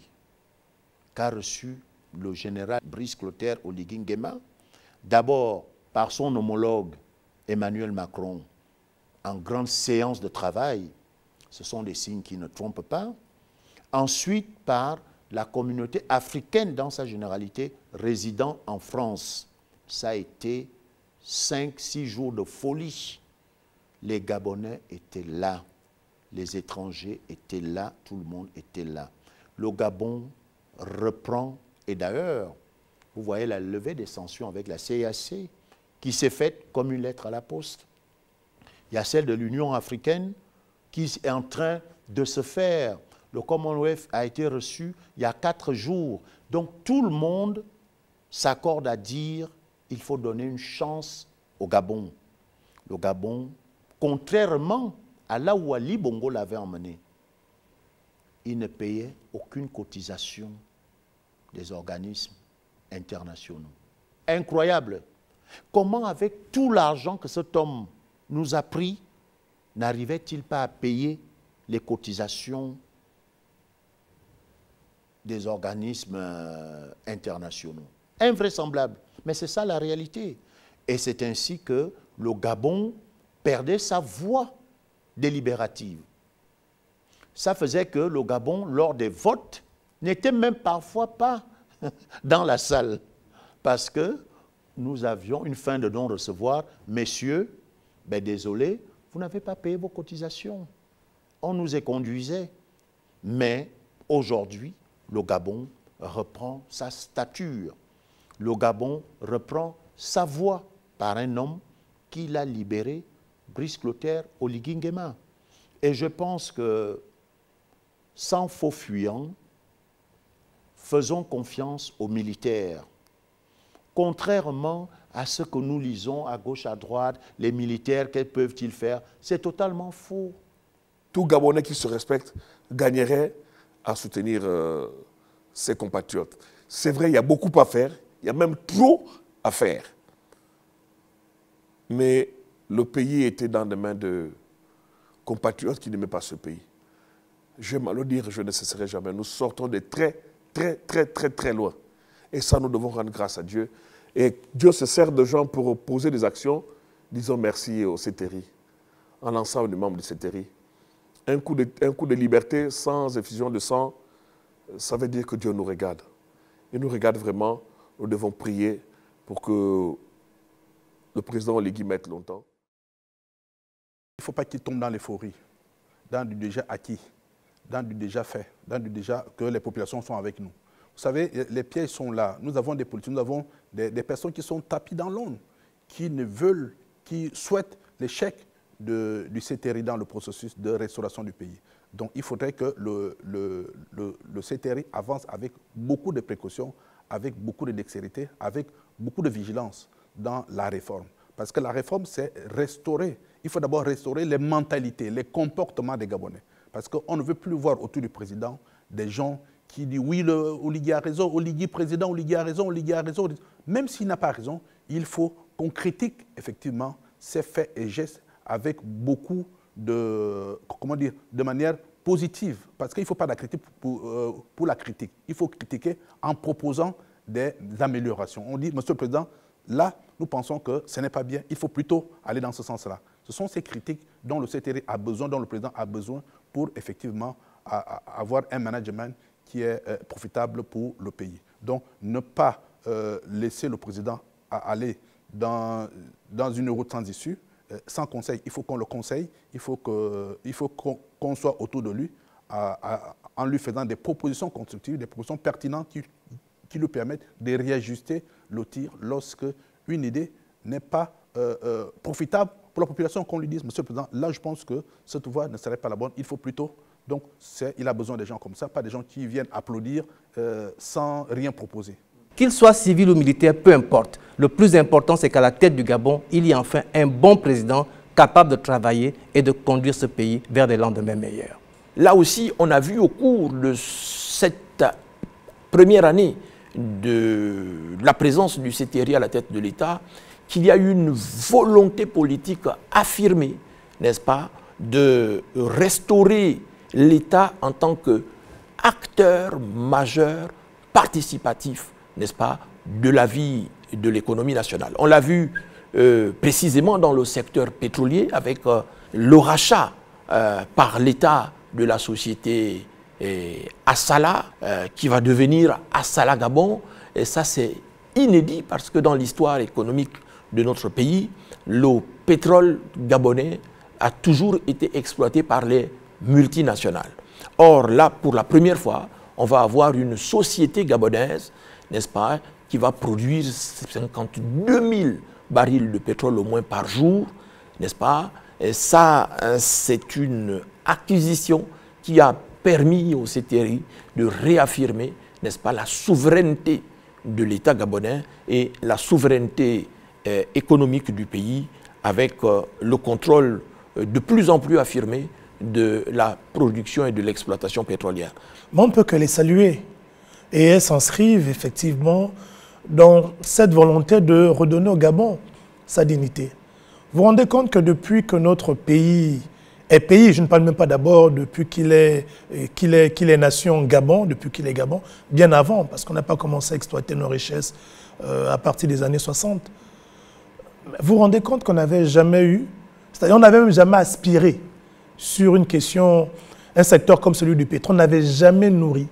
qu'a reçu le général Brice Clotaire Oligui Nguema, d'abord par son homologue Emmanuel Macron, en grande séance de travail, ce sont des signes qui ne trompent pas, ensuite par la communauté africaine dans sa généralité résidant en France. Ça a été 5-6 jours de folie. Les Gabonais étaient là, les étrangers étaient là, tout le monde était là. Le Gabon reprend, et d'ailleurs, vous voyez la levée des sanctions avec la CEAC, qui s'est faite comme une lettre à la poste. Il y a celle de l'Union africaine qui est en train de se faire. Le Commonwealth a été reçu il y a 4 jours. Donc tout le monde s'accorde à dire qu'il faut donner une chance au Gabon. Le Gabon, contrairement à là où Ali Bongo l'avait emmené, il ne payait aucune cotisation des organismes internationaux. Incroyable. Comment, avec tout l'argent que cet homme nous a pris, n'arrivait-il pas à payer les cotisations des organismes internationaux? Invraisemblable. Mais c'est ça la réalité. Et c'est ainsi que le Gabon perdait sa voix délibérative. Ça faisait que le Gabon, lors des votes, n'était même parfois pas dans la salle. Parce que nous avions une fin de non-recevoir. Messieurs, ben désolé, vous n'avez pas payé vos cotisations. On nous éconduisait. Mais aujourd'hui, le Gabon reprend sa stature. Le Gabon reprend sa voix par un homme qui l'a libéré, Brice Clotaire Oligui Nguema. Et je pense que, sans faux fuyants, faisons confiance aux militaires. Contrairement à ce que nous lisons à gauche, à droite, les militaires, que peuvent-ils faire? C'est totalement faux. Tout Gabonais qui se respecte gagnerait à soutenir ses compatriotes. C'est vrai, il y a beaucoup à faire, il y a même trop à faire. Mais le pays était dans les mains de compatriotes qui n'aimaient pas ce pays. J'aime à le dire, je ne cesserai jamais. Nous sortons de très loin. Et ça, nous devons rendre grâce à Dieu. Et Dieu se sert de gens pour poser des actions. Disons merci au CETERI, en l'ensemble des membres du CETERI. Un coup de liberté sans effusion de sang, ça veut dire que Dieu nous regarde. Il nous regarde vraiment. Nous devons prier pour que le président Oligui mette longtemps. Il ne faut pas qu'il tombe dans l'euphorie, dans du déjà acquis, dans du déjà fait, dans du déjà que les populations sont avec nous. Vous savez, les pièges sont là. Nous avons des politiques, nous avons des personnes qui sont tapies dans l'ombre, qui souhaitent l'échec du CETERI dans le processus de restauration du pays. Donc il faudrait que le CETERI avance avec beaucoup de précautions, avec beaucoup de dextérité, avec beaucoup de vigilance dans la réforme. Parce que la réforme, c'est restaurer. Il faut d'abord restaurer les mentalités, les comportements des Gabonais. Parce qu'on ne veut plus voir autour du président des gens qui disent « oui, Oligui a raison, Oligui président, Oligui a raison, Oligui a raison ». Même s'il n'a pas raison, il faut qu'on critique effectivement ses faits et gestes avec beaucoup de, comment dire, de manière positive. Parce qu'il ne faut pas la critiquer pour la critique. Il faut critiquer en proposant des améliorations. On dit, Monsieur le Président, là, nous pensons que ce n'est pas bien. Il faut plutôt aller dans ce sens-là. Ce sont ces critiques dont le CTR a besoin, dont le Président a besoin pour effectivement avoir un management qui est profitable pour le pays. Donc, ne pas laisser le Président aller dans une route sans issue, sans conseil. Il faut qu'on le conseille, il faut qu'on soit autour de lui en lui faisant des propositions constructives, des propositions pertinentes qui lui permettent de réajuster le tir lorsque une idée n'est pas profitable pour la population, qu'on lui dise, Monsieur le Président, là je pense que cette voie ne serait pas la bonne, il faut plutôt, donc il a besoin des gens comme ça, pas des gens qui viennent applaudir sans rien proposer. Qu'il soit civil ou militaire, peu importe. Le plus important, c'est qu'à la tête du Gabon, il y ait enfin un bon président capable de travailler et de conduire ce pays vers des lendemains meilleurs. Là aussi, on a vu au cours de cette première année de la présence du CTRI à la tête de l'État qu'il y a eu une volonté politique affirmée, n'est-ce pas, de restaurer l'État en tant qu'acteur majeur, participatif, n'est-ce pas, de la vie de l'économie nationale. On l'a vu précisément dans le secteur pétrolier avec le rachat par l'État de la société Assala, qui va devenir Assala Gabon. Et ça, c'est inédit parce que dans l'histoire économique de notre pays, le pétrole gabonais a toujours été exploité par les multinationales. Or, là, pour la première fois, on va avoir une société gabonaise, n'est-ce pas, qui va produire 52 000 barils de pétrole au moins par jour, n'est-ce pas? Et ça, c'est une acquisition qui a permis au CTRI de réaffirmer, n'est-ce pas, la souveraineté de l'État gabonais et la souveraineté économique du pays avec le contrôle de plus en plus affirmé de la production et de l'exploitation pétrolière. Mais on ne peut que les saluer et elles s'inscrivent effectivement dans cette volonté de redonner au Gabon sa dignité. Vous vous rendez compte que depuis que notre pays est pays, je ne parle même pas d'abord depuis qu'il est nation Gabon, depuis qu'il est Gabon, bien avant, parce qu'on n'a pas commencé à exploiter nos richesses à partir des années 60. Vous vous rendez compte qu'on n'avait jamais eu, c'est-à-dire on n'avait même jamais aspiré sur une question, un secteur comme celui du pétrole, on n'avait jamais nourri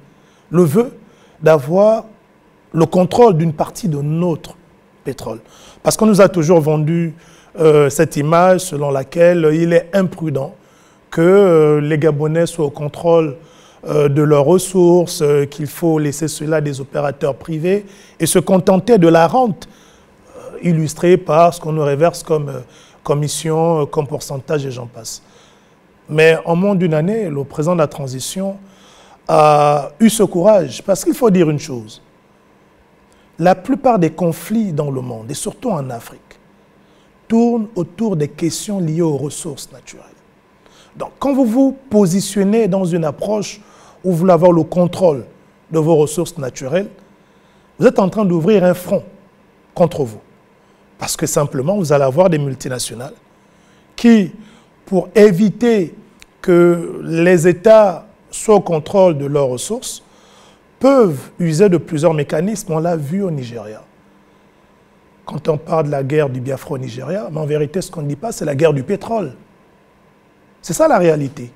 le vœu d'avoir le contrôle d'une partie de notre pétrole. Parce qu'on nous a toujours vendu cette image selon laquelle il est imprudent que les Gabonais soient au contrôle de leurs ressources, qu'il faut laisser cela à des opérateurs privés et se contenter de la rente illustrée par ce qu'on nous reverse comme commission, comme pourcentage et j'en passe. Mais en moins d'une année, le président de la transition a eu ce courage parce qu'il faut dire une chose. La plupart des conflits dans le monde, et surtout en Afrique, tournent autour des questions liées aux ressources naturelles. Donc, quand vous vous positionnez dans une approche où vous voulez avoir le contrôle de vos ressources naturelles, vous êtes en train d'ouvrir un front contre vous. Parce que simplement, vous allez avoir des multinationales qui, pour éviter que les États soient au contrôle de leurs ressources, peuvent user de plusieurs mécanismes. On l'a vu au Nigeria. Quand on parle de la guerre du Biafra au Nigeria, mais en vérité, ce qu'on ne dit pas, c'est la guerre du pétrole. C'est ça la réalité.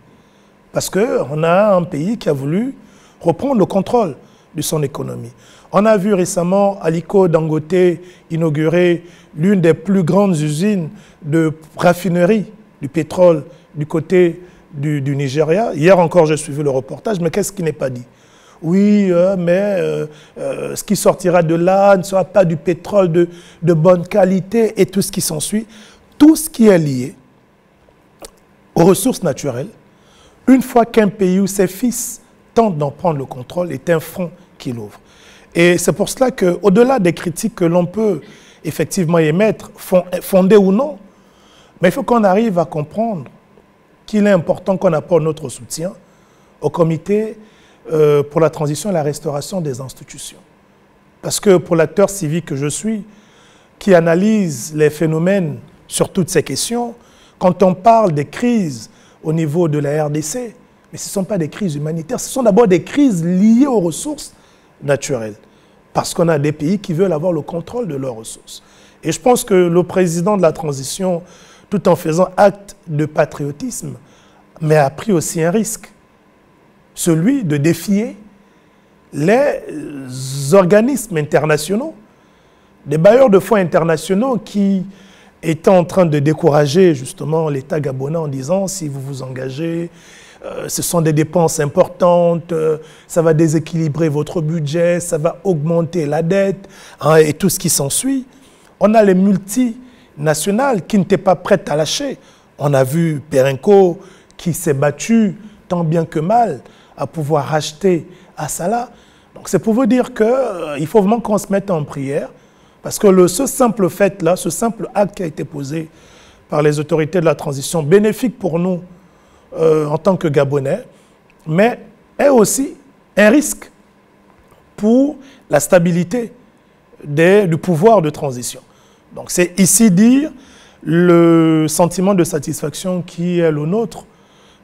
Parce qu'on a un pays qui a voulu reprendre le contrôle de son économie. On a vu récemment Aliko Dangote inaugurer l'une des plus grandes usines de raffinerie du pétrole du côté du Nigeria. Hier encore, j'ai suivi le reportage, mais qu'est-ce qui n'est pas dit? Oui, mais ce qui sortira de là ne sera pas du pétrole de bonne qualité et tout ce qui s'ensuit. Tout ce qui est lié aux ressources naturelles, une fois qu'un pays ou ses fils tentent d'en prendre le contrôle, est un front qu'il ouvre. Et c'est pour cela qu'au-delà des critiques que l'on peut effectivement émettre, fondées ou non, mais il faut qu'on arrive à comprendre qu'il est important qu'on apporte notre soutien au comité pour la transition et la restauration des institutions. Parce que pour l'acteur civique que je suis, qui analyse les phénomènes sur toutes ces questions. Quand on parle des crises au niveau de la RDC, mais ce ne sont pas des crises humanitaires, ce sont d'abord des crises liées aux ressources naturelles. Parce qu'on a des pays qui veulent avoir le contrôle de leurs ressources. Et je pense que le président de la transition, tout en faisant acte de patriotisme, mais a pris aussi un risque, celui de défier les organismes internationaux, des bailleurs de fonds internationaux qui étaient en train de décourager justement l'État gabonais en disant si vous vous engagez, ce sont des dépenses importantes, ça va déséquilibrer votre budget, ça va augmenter la dette, hein, et tout ce qui s'ensuit. On a les multinationales qui n'étaient pas prêtes à lâcher. On a vu Perenco qui s'est battu tant bien que mal à pouvoir racheter Assala. Donc c'est pour vous dire qu'il faut vraiment qu'on se mette en prière, parce que ce simple fait-là, ce simple acte qui a été posé par les autorités de la transition, bénéfique pour nous en tant que Gabonais, mais est aussi un risque pour la stabilité du pouvoir de transition. Donc c'est ici dire le sentiment de satisfaction qui est le nôtre,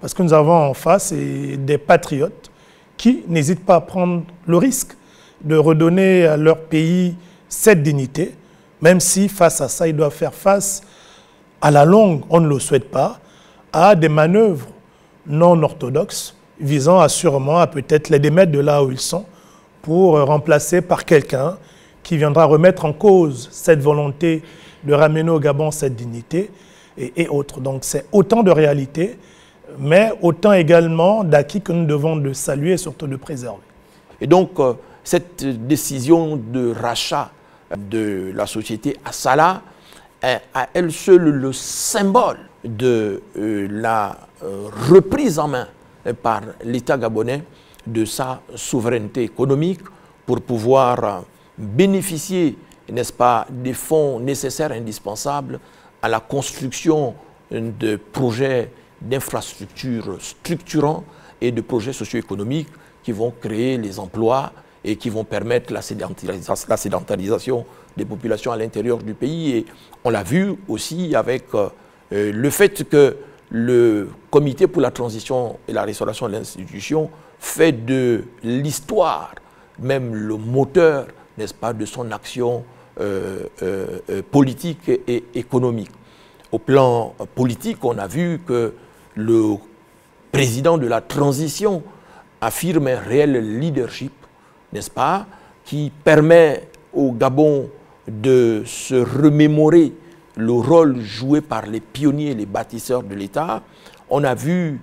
parce que nous avons en face des patriotes qui n'hésitent pas à prendre le risque de redonner à leur pays cette dignité, même si face à ça, ils doivent faire face à la longue, on ne le souhaite pas, à des manœuvres non orthodoxes visant assurément à peut-être les démettre de là où ils sont pour remplacer par quelqu'un qui viendra remettre en cause cette volonté de ramener au Gabon cette dignité et autres. Donc c'est autant de réalités, mais autant également d'acquis que nous devons de saluer et surtout de préserver. Et donc cette décision de rachat de la société Assala est à elle seule le symbole de la reprise en main par l'État gabonais de sa souveraineté économique pour pouvoir bénéficier, n'est-ce pas, des fonds nécessaires, indispensables à la construction de projets d'infrastructures structurants et de projets socio-économiques qui vont créer les emplois et qui vont permettre la sédentarisation des populations à l'intérieur du pays. Et on l'a vu aussi avec le fait que le Comité pour la transition et la restauration de l'institution fait de l'histoire, même le moteur, n'est-ce pas, de son action politique et économique. Au plan politique, on a vu que le président de la transition affirme un réel leadership, n'est-ce pas, qui permet au Gabon de se remémorer le rôle joué par les pionniers et les bâtisseurs de l'État. On a vu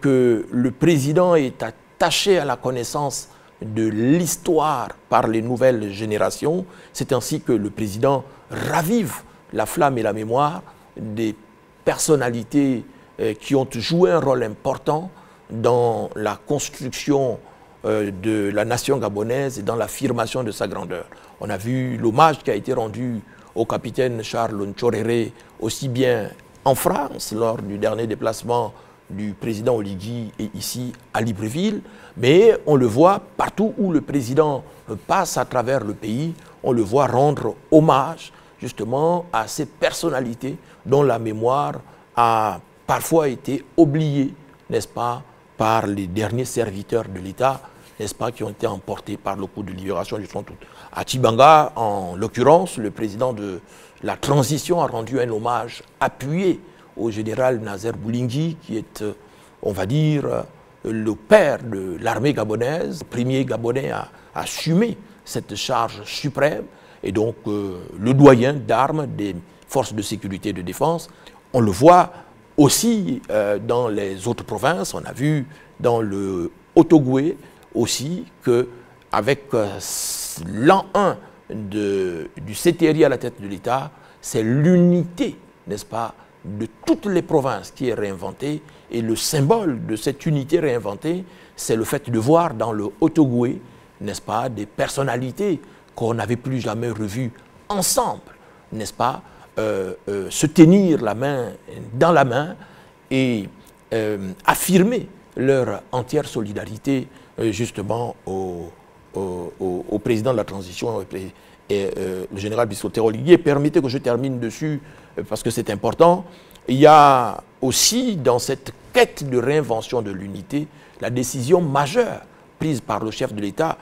que le président est attaché à la connaissance de l'histoire par les nouvelles générations. C'est ainsi que le président ravive la flamme et la mémoire des personnalités qui ont joué un rôle important dans la construction de la nation gabonaise et dans l'affirmation de sa grandeur. On a vu l'hommage qui a été rendu au capitaine Charles Ntchoréré, aussi bien en France, lors du dernier déplacement du président Oligui et ici à Libreville, mais on le voit partout où le président passe à travers le pays, on le voit rendre hommage justement à ces personnalités dont la mémoire a parfois été oubliée, n'est-ce pas, par les derniers serviteurs de l'État, n'est-ce pas, qui ont été emportés par le coup de libération du front. À Tchibanga, en l'occurrence, le président de la transition a rendu un hommage appuyé au général Nazer Boulingi, qui est, on va dire, le père de l'armée gabonaise, le premier Gabonais à assumer cette charge suprême, et donc le doyen d'armes des forces de sécurité et de défense. On le voit aussi dans les autres provinces. On a vu dans le Haut-Ogooué aussi qu'avec l'an 1 du CTRI à la tête de l'État, c'est l'unité, n'est-ce pas, de toutes les provinces qui est réinventée. Et le symbole de cette unité réinventée, c'est le fait de voir dans le Haut-Ogooué, n'est-ce pas, des personnalités qu'on n'avait plus jamais revues ensemble, n'est-ce pas, se tenir la main dans la main et affirmer leur entière solidarité justement au président de la transition et le général Brice Clotaire Oligui. Permettez que je termine dessus parce que c'est important, il y a aussi dans cette quête de réinvention de l'unité, la décision majeure prise par le chef de l'État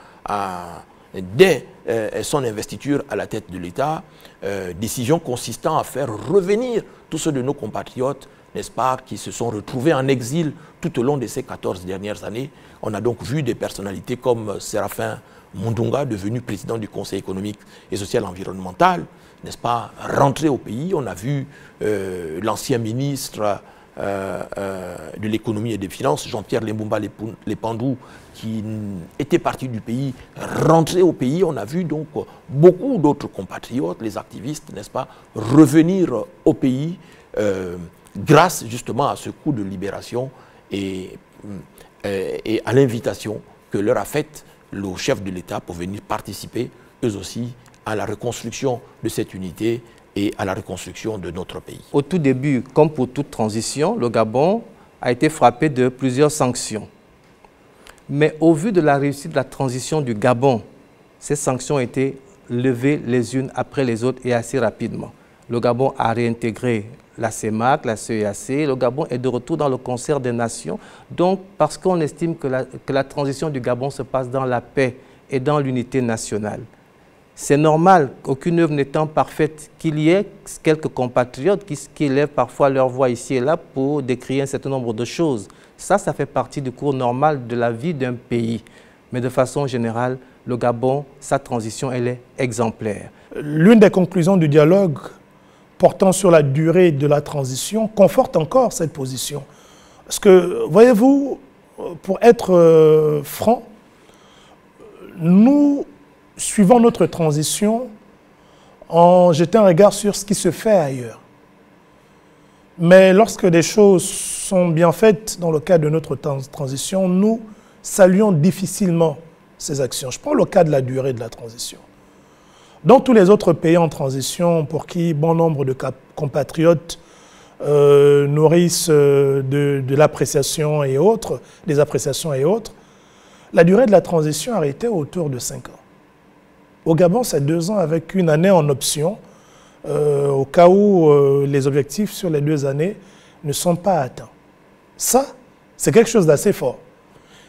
dès son investiture à la tête de l'État, décision consistant à faire revenir tous ceux de nos compatriotes, n'est-ce pas, qui se sont retrouvés en exil tout au long de ces 14 dernières années. On a donc vu des personnalités comme Séraphin Mundunga, devenu président du Conseil économique et social environnemental, n'est-ce pas, rentrer au pays. On a vu l'ancien ministre de l'économie et des finances, Jean-Pierre Lembumba Lepandou, qui était parti du pays, rentrer au pays. On a vu donc beaucoup d'autres compatriotes, les activistes, n'est-ce pas, revenir au pays grâce justement à ce coup de libération et à l'invitation que leur a faite le chef de l'État pour venir participer, eux aussi, à la reconstruction de cette unité et à la reconstruction de notre pays. Au tout début, comme pour toute transition, le Gabon a été frappé de plusieurs sanctions. Mais au vu de la réussite de la transition du Gabon, ces sanctions ont été levées les unes après les autres et assez rapidement. Le Gabon a réintégré la CEMAC, la CEAC. Le Gabon est de retour dans le concert des nations. Donc, parce qu'on estime que la transition du Gabon se passe dans la paix et dans l'unité nationale. C'est normal, aucune œuvre n'étant parfaite, qu'il y ait quelques compatriotes qui élèvent parfois leur voix ici et là pour décrire un certain nombre de choses. Ça fait partie du cours normal de la vie d'un pays. Mais de façon générale, le Gabon, sa transition, elle est exemplaire. L'une des conclusions du dialogue portant sur la durée de la transition conforte encore cette position. Parce que, voyez-vous, pour être franc, nous suivons notre transition en jetant un regard sur ce qui se fait ailleurs. Mais lorsque des choses sont bien faites dans le cadre de notre transition, nous saluons difficilement ces actions. Je prends le cas de la durée de la transition. Dans tous les autres pays en transition, pour qui bon nombre de compatriotes nourrissent de l'appréciation et autres, des appréciations et autres, la durée de la transition a été autour de 5 ans. Au Gabon, c'est 2 ans avec une année en option, au cas où les objectifs sur les 2 années ne sont pas atteints. Ça, c'est quelque chose d'assez fort.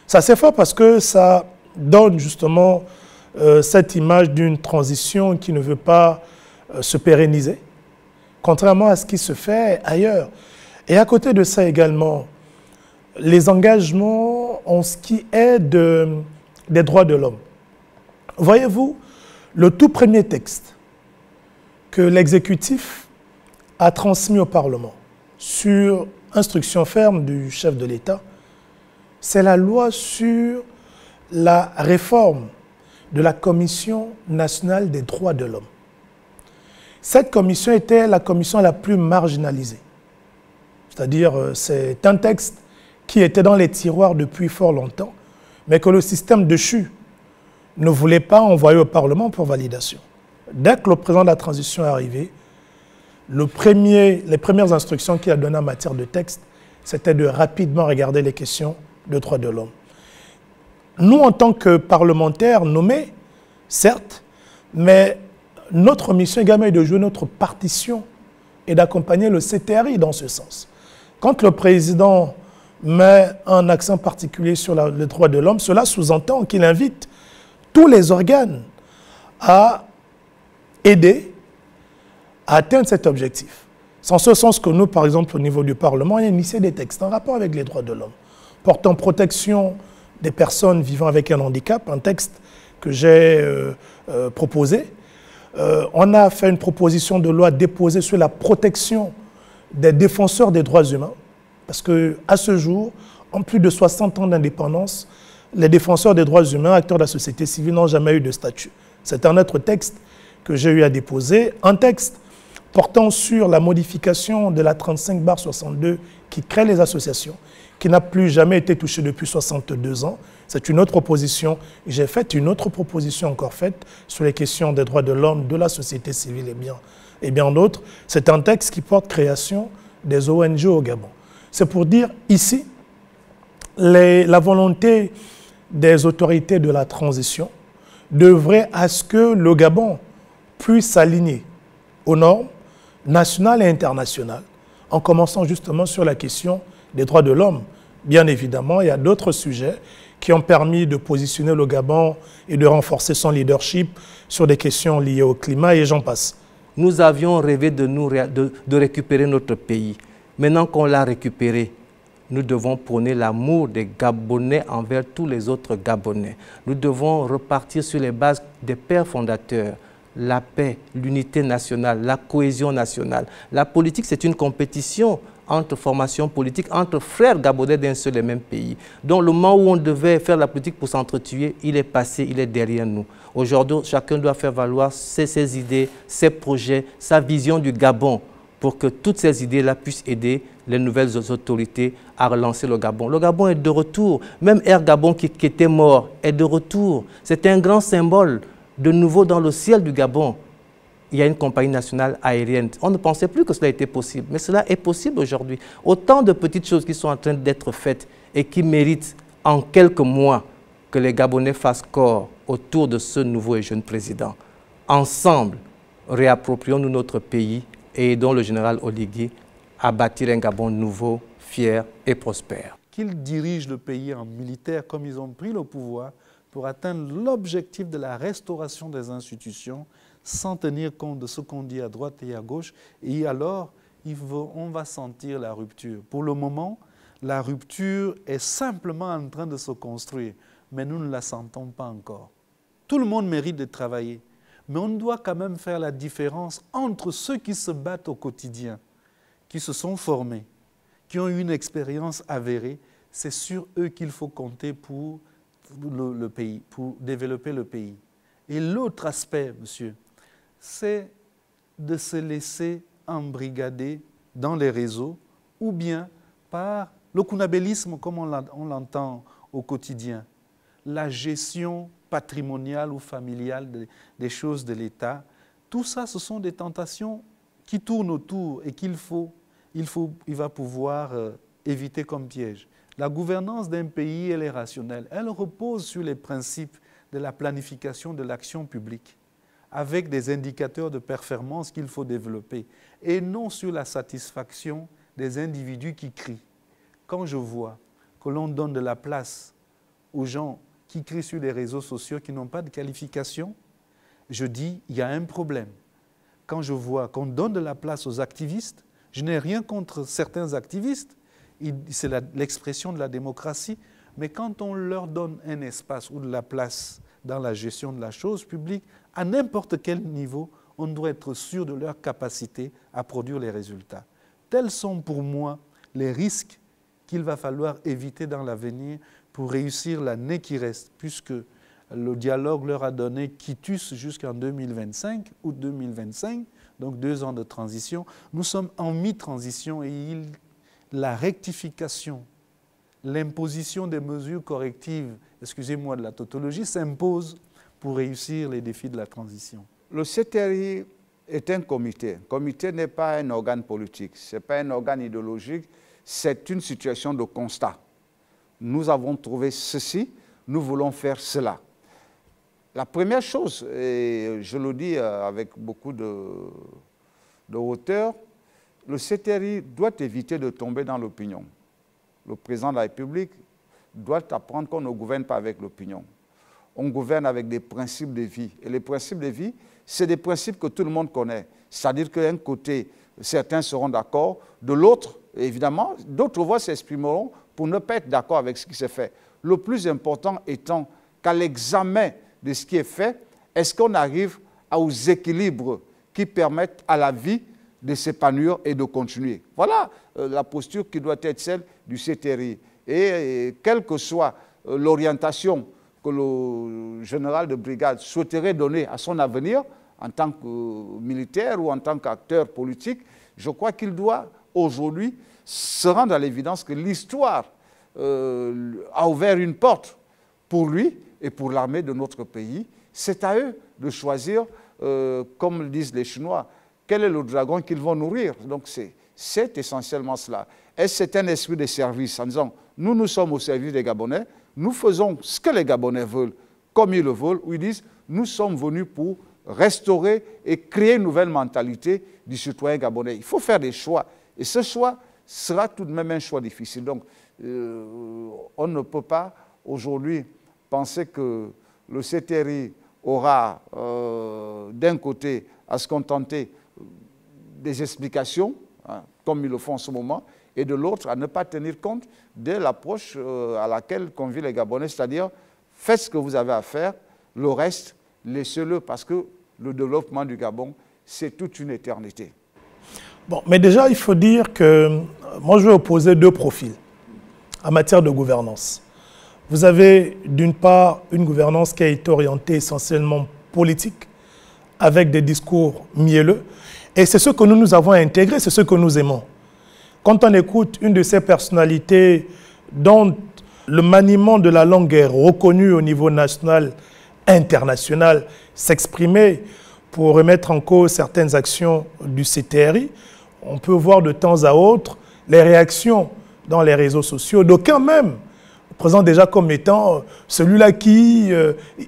C'est assez fort parce que ça donne justement cette image d'une transition qui ne veut pas se pérenniser, contrairement à ce qui se fait ailleurs. Et à côté de ça également, les engagements en ce qui est des droits de l'homme. Voyez-vous, le tout premier texte que l'exécutif a transmis au Parlement sur instruction ferme du chef de l'État, c'est la loi sur la réforme de la Commission nationale des droits de l'homme. Cette commission était la commission la plus marginalisée. C'est-à-dire, c'est un texte qui était dans les tiroirs depuis fort longtemps, mais que le système de CHU ne voulait pas envoyer au Parlement pour validation. Dès que le président de la transition est arrivé, les premières instructions qu'il a données en matière de texte, c'était de rapidement regarder les questions de droits de l'homme. Nous, en tant que parlementaires nommés, certes, mais notre mission également est de jouer notre partition et d'accompagner le CTRI dans ce sens. Quand le président met un accent particulier sur les droits de l'homme, cela sous-entend qu'il invite tous les organes à aider à atteindre cet objectif. C'est en ce sens que nous, par exemple, au niveau du Parlement, on a initié des textes en rapport avec les droits de l'homme, portant protection des personnes vivant avec un handicap, un texte que j'ai proposé. On a fait une proposition de loi déposée sur la protection des défenseurs des droits humains, parce qu'à ce jour, en plus de 60 ans d'indépendance, les défenseurs des droits humains, acteurs de la société civile, n'ont jamais eu de statut. C'est un autre texte que j'ai eu à déposer, un texte portant sur la modification de la 35/62 qui crée les associations, qui n'a plus jamais été touchée depuis 62 ans. C'est une autre proposition. J'ai fait une autre proposition encore faite sur les questions des droits de l'homme, de la société civile et bien d'autres. C'est un texte qui porte création des ONG au Gabon. C'est pour dire ici, la volonté des autorités de la transition devrait à ce que le Gabon puisse s'aligner aux normes nationales et internationales, en commençant justement sur la question des droits de l'homme. Bien évidemment, il y a d'autres sujets qui ont permis de positionner le Gabon et de renforcer son leadership sur des questions liées au climat et j'en passe. Nous avions rêvé de récupérer notre pays. Maintenant qu'on l'a récupéré, nous devons prôner l'amour des Gabonais envers tous les autres Gabonais. Nous devons repartir sur les bases des pères fondateurs. La paix, l'unité nationale, la cohésion nationale. La politique, c'est une compétition entre formations politiques, entre frères gabonais d'un seul et même pays. Donc le moment où on devait faire la politique pour s'entretuer, il est passé, il est derrière nous. Aujourd'hui, chacun doit faire valoir ses idées, ses projets, sa vision du Gabon pour que toutes ces idées-là puissent aider les nouvelles autorités à relancer le Gabon. Le Gabon est de retour. Même Air Gabon qui était mort est de retour. C'est un grand symbole. De nouveau dans le ciel du Gabon, il y a une compagnie nationale aérienne. On ne pensait plus que cela était possible, mais cela est possible aujourd'hui. Autant de petites choses qui sont en train d'être faites et qui méritent en quelques mois que les Gabonais fassent corps autour de ce nouveau et jeune président. Ensemble, réapproprions-nous notre pays et aidons le général Oligui à bâtir un Gabon nouveau, fier et prospère. Qu'ils dirigent le pays en militaire comme ils ont pris le pouvoir pour atteindre l'objectif de la restauration des institutions sans tenir compte de ce qu'on dit à droite et à gauche. Et alors, on va sentir la rupture. Pour le moment, la rupture est simplement en train de se construire, mais nous ne la sentons pas encore. Tout le monde mérite de travailler, mais on doit quand même faire la différence entre ceux qui se battent au quotidien, qui se sont formés, qui ont eu une expérience avérée. C'est sur eux qu'il faut compter pour le pays, pour développer le pays. Et l'autre aspect, monsieur, c'est de se laisser embrigader dans les réseaux ou bien par le kunabélisme comme on l'entend au quotidien, la gestion patrimoniale ou familiale des choses de l'État. Tout ça, ce sont des tentations qui tournent autour et qu'il va pouvoir éviter comme piège. La gouvernance d'un pays, elle est rationnelle. Elle repose sur les principes de la planification de l'action publique, avec des indicateurs de performance qu'il faut développer, et non sur la satisfaction des individus qui crient. Quand je vois que l'on donne de la place aux gens qui crient sur les réseaux sociaux qui n'ont pas de qualification, je dis il y a un problème. Quand je vois qu'on donne de la place aux activistes, je n'ai rien contre certains activistes, c'est l'expression de la démocratie, mais quand on leur donne un espace ou de la place dans la gestion de la chose publique, à n'importe quel niveau, on doit être sûr de leur capacité à produire les résultats. Tels sont pour moi les risques qu'il va falloir éviter dans l'avenir pour réussir l'année qui reste, puisque le dialogue leur a donné quitus jusqu'en 2025, août 2025, donc 2 ans de transition. Nous sommes en mi-transition et la rectification, l'imposition des mesures correctives, excusez-moi de la tautologie, s'impose pour réussir les défis de la transition. Le CTRI est un comité. Le comité n'est pas un organe politique, ce n'est pas un organe idéologique, c'est une situation de constat. Nous avons trouvé ceci, nous voulons faire cela. La première chose, et je le dis avec beaucoup de hauteur, le CTRI doit éviter de tomber dans l'opinion. Le président de la République doit apprendre qu'on ne gouverne pas avec l'opinion. On gouverne avec des principes de vie. Et les principes de vie, c'est des principes que tout le monde connaît. C'est-à-dire qu'un côté, certains seront d'accord, de l'autre, évidemment, d'autres voix s'exprimeront pour ne pas être d'accord avec ce qui s'est fait. Le plus important étant qu'à l'examen de ce qui est fait, est-ce qu'on arrive aux équilibres qui permettent à la vie de s'épanouir et de continuer. Voilà la posture qui doit être celle du CTRI. Et quelle que soit l'orientation que le général de brigade souhaiterait donner à son avenir en tant que militaire ou en tant qu'acteur politique, je crois qu'il doit aujourd'hui se rendre à l'évidence que l'histoire a ouvert une porte pour lui et pour l'armée de notre pays. C'est à eux de choisir, comme le disent les Chinois, quel est le dragon qu'ils vont nourrir. Donc c'est essentiellement cela. Et c'est un esprit de service en disant, nous sommes au service des Gabonais, nous faisons ce que les Gabonais veulent, comme ils le veulent, où ils disent, nous sommes venus pour restaurer et créer une nouvelle mentalité du citoyen gabonais. Il faut faire des choix. Et ce choix sera tout de même un choix difficile. Donc, on ne peut pas aujourd'hui penser que le CTRI aura d'un côté à se contenter des explications, hein, comme ils le font en ce moment, et de l'autre à ne pas tenir compte de l'approche à laquelle convient les Gabonais, c'est-à-dire faites ce que vous avez à faire, le reste, laissez-le, parce que le développement du Gabon, c'est toute une éternité. Bon, mais déjà, il faut dire que moi, je vais opposer deux profils en matière de gouvernance. Vous avez d'une part une gouvernance qui a été orientée essentiellement politique, avec des discours mielleux, et c'est ce que nous avons intégré, c'est ce que nous aimons. Quand on écoute une de ces personnalités dont le maniement de la langue est reconnu au niveau national, international, s'exprimer pour remettre en cause certaines actions du CTRI, on peut voir de temps à autre les réactions dans les réseaux sociaux, d'aucuns même présent déjà comme étant celui-là qui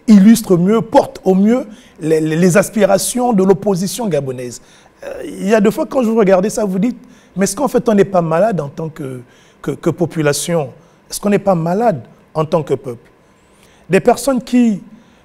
illustre mieux, porte au mieux les aspirations de l'opposition gabonaise. Il y a des fois, quand je vous regardez ça, vous dites, mais est-ce qu'en fait on n'est pas malade en tant que population? Est-ce qu'on n'est pas malade en tant que peuple? Des personnes qui,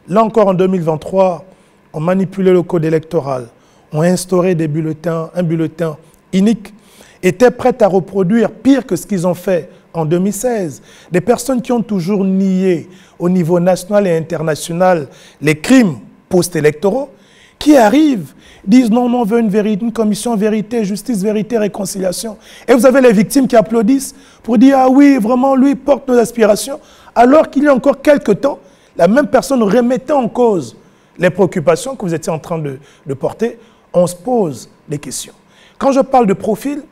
là encore en 2023, ont manipulé le code électoral, ont instauré des bulletins, un bulletin unique, étaient prêtes à reproduire pire que ce qu'ils ont fait en 2016. Des personnes qui ont toujours nié au niveau national et international les crimes post-électoraux, qui arrivent, disent non, on veut une commission vérité, justice, vérité, réconciliation. Et vous avez les victimes qui applaudissent pour dire ah oui, vraiment, lui porte nos aspirations, alors qu'il y a encore quelques temps, la même personne remettait en cause les préoccupations que vous étiez en train de porter. On se pose des questions. Quand je parle de profil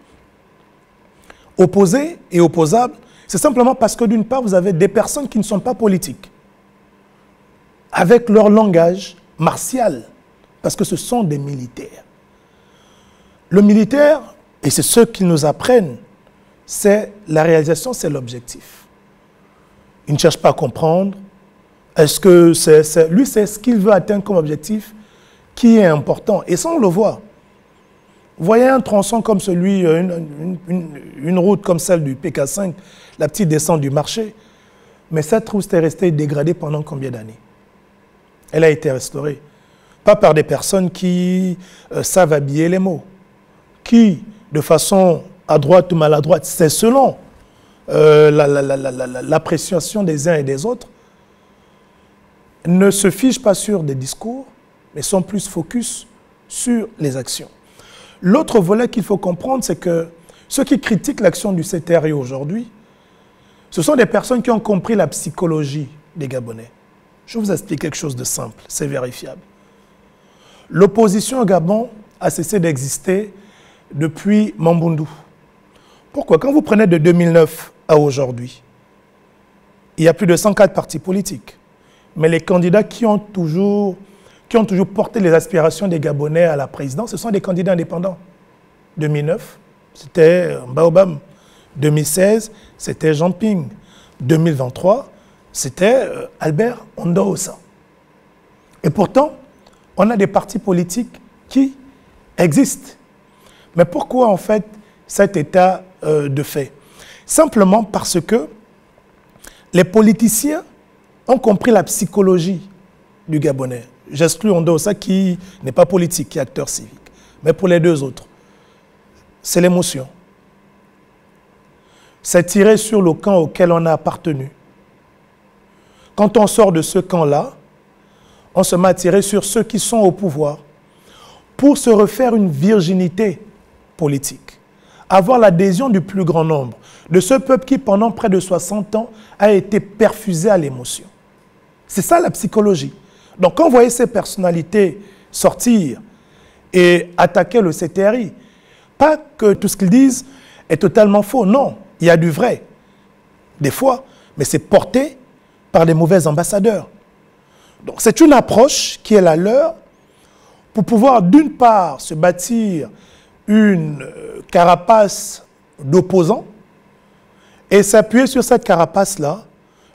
opposé et opposable, c'est simplement parce que d'une part, vous avez des personnes qui ne sont pas politiques, avec leur langage martial, parce que ce sont des militaires. Le militaire, et c'est ce qu'ils nous apprennent, c'est la réalisation, c'est l'objectif. Il ne cherche pas à comprendre. Est-ce que lui, c'est ce qu'il veut atteindre comme objectif qui est important. Et ça, on le voit. Vous voyez un tronçon comme celui, une route comme celle du PK5, la petite descente du marché, mais cette route est restée dégradée pendant combien d'années? Elle a été restaurée. Pas par des personnes qui savent habiller les mots, qui, de façon à droite ou maladroite, c'est selon l'appréciation des uns et des autres, ne se fichent pas sur des discours, mais sont plus focus sur les actions. L'autre volet qu'il faut comprendre, c'est que ceux qui critiquent l'action du CTRI aujourd'hui, ce sont des personnes qui ont compris la psychologie des Gabonais. Je vous explique quelque chose de simple, c'est vérifiable. L'opposition au Gabon a cessé d'exister depuis Mamboundou. Pourquoi? Quand vous prenez de 2009 à aujourd'hui, il y a plus de 104 partis politiques. Mais les candidats qui ont toujours porté les aspirations des Gabonais à la présidence, ce sont des candidats indépendants. 2009, c'était Baobam. 2016, c'était Jean Ping. 2023, c'était Albert Ondoosa. Et pourtant, on a des partis politiques qui existent. Mais pourquoi, en fait, cet état de fait? Simplement parce que les politiciens ont compris la psychologie du Gabonais. J'exclus Ondoosa qui n'est pas politique, qui est acteur civique. Mais pour les deux autres, c'est l'émotion. C'est tirer sur le camp auquel on a appartenu. Quand on sort de ce camp-là, on se met à tirer sur ceux qui sont au pouvoir pour se refaire une virginité politique. Avoir l'adhésion du plus grand nombre, de ce peuple qui, pendant près de 60 ans, a été perfusé à l'émotion. C'est ça la psychologie. Donc quand vous voyez ces personnalités sortir et attaquer le CTRI, pas que tout ce qu'ils disent est totalement faux, non, il y a du vrai, des fois, mais c'est porté par des mauvais ambassadeurs. Donc c'est une approche qui est la leur pour pouvoir d'une part se bâtir une carapace d'opposants et s'appuyer sur cette carapace-là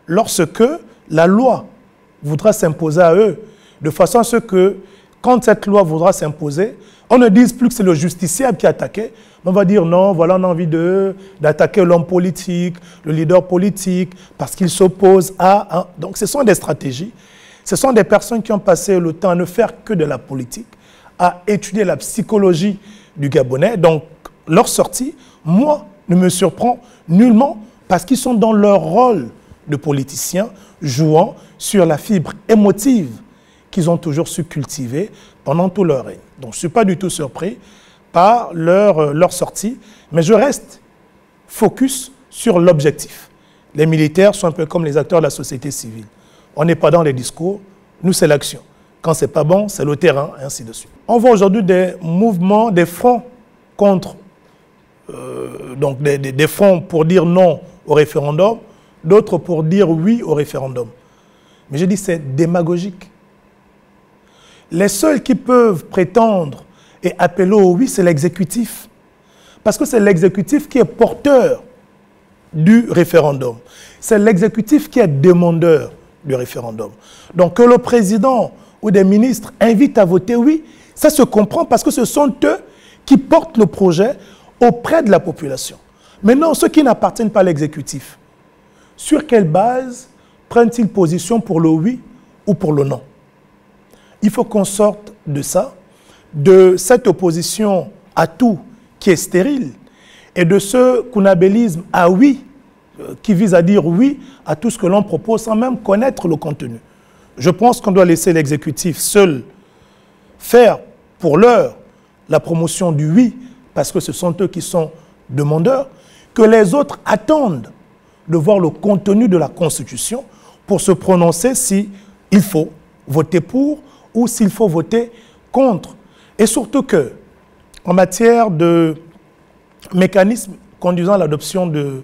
lorsque la loi voudra s'imposer à eux, de façon à ce que, quand cette loi voudra s'imposer, on ne dise plus que c'est le justiciable qui a attaqué. On va dire non, voilà, on a envie d'attaquer l'homme politique, le leader politique, parce qu'il s'oppose à... Donc ce sont des stratégies. Ce sont des personnes qui ont passé le temps à ne faire que de la politique, à étudier la psychologie du Gabonais. Donc leur sortie, moi, ne me surprend nullement parce qu'ils sont dans leur rôle de politiciens, jouant sur la fibre émotive qu'ils ont toujours su cultiver pendant tout leur règne. Donc je ne suis pas du tout surpris par leur sortie, mais je reste focus sur l'objectif. Les militaires sont un peu comme les acteurs de la société civile. On n'est pas dans les discours, nous c'est l'action. Quand c'est pas bon, c'est le terrain, et ainsi de suite. On voit aujourd'hui des mouvements, des fronts contre, donc des fronts pour dire non au référendum, d'autres pour dire oui au référendum. Mais je dis c'est démagogique. Les seuls qui peuvent prétendre et appeler au oui, c'est l'exécutif. Parce que c'est l'exécutif qui est porteur du référendum. C'est l'exécutif qui est demandeur du référendum. Donc que le président ou des ministres invitent à voter oui, ça se comprend parce que ce sont eux qui portent le projet auprès de la population. Maintenant, ceux qui n'appartiennent pas à l'exécutif, sur quelle base prennent-ils position pour le oui ou pour le non? Il faut qu'on sorte de ça, de cette opposition à tout qui est stérile et de ce kunabélisme à oui, qui vise à dire oui à tout ce que l'on propose sans même connaître le contenu. Je pense qu'on doit laisser l'exécutif seul faire pour l'heure la promotion du oui, parce que ce sont eux qui sont demandeurs, que les autres attendent de voir le contenu de la Constitution pour se prononcer s'il faut voter pour ou s'il faut voter contre. Et surtout que, en matière de mécanisme conduisant à l'adoption de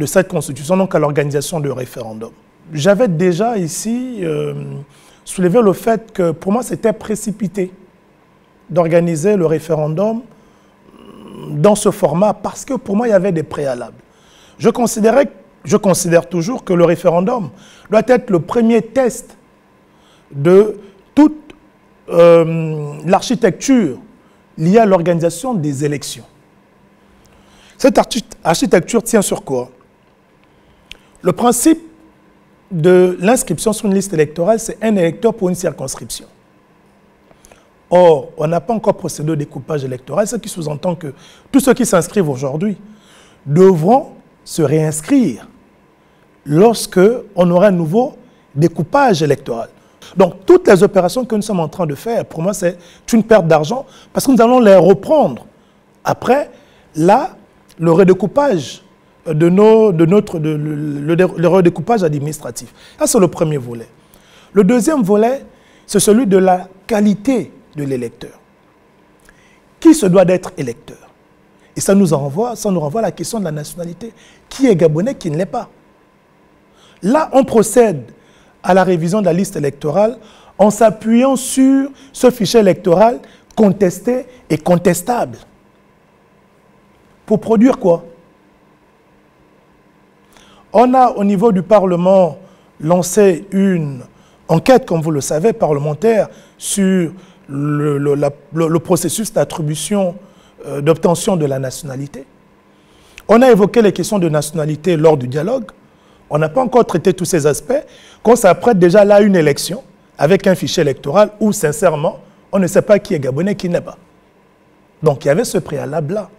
cette Constitution, donc à l'organisation de référendum, j'avais déjà ici soulevé le fait que pour moi c'était précipité d'organiser le référendum dans ce format parce que pour moi il y avait des préalables. Je considère toujours que le référendum doit être le premier test de toute l'architecture liée à l'organisation des élections. Cette architecture tient sur quoi? Le principe de l'inscription sur une liste électorale, c'est un électeur pour une circonscription. Or, on n'a pas encore procédé au découpage électoral, ce qui sous-entend que tous ceux qui s'inscrivent aujourd'hui devront se réinscrire lorsque on aura un nouveau découpage électoral. Donc, toutes les opérations que nous sommes en train de faire, pour moi, c'est une perte d'argent parce que nous allons les reprendre. Après, là, le redécoupage le redécoupage administratif. Ça, c'est le premier volet. Le deuxième volet, c'est celui de la qualité de l'électeur. Qui se doit d'être électeur? Et ça nous renvoie à la question de la nationalité. Qui est gabonais, qui ne l'est pas? Là, on procède à la révision de la liste électorale en s'appuyant sur ce fichier électoral contesté et contestable. Pour produire quoi? On a au niveau du Parlement lancé une enquête, comme vous le savez, parlementaire sur le processus d'attribution, d'obtention de la nationalité. On a évoqué les questions de nationalité lors du dialogue. On n'a pas encore traité tous ces aspects. Qu'on s'apprête déjà là à une élection avec un fichier électoral où, sincèrement, on ne sait pas qui est gabonais, qui n'est pas. Donc il y avait ce préalable-là.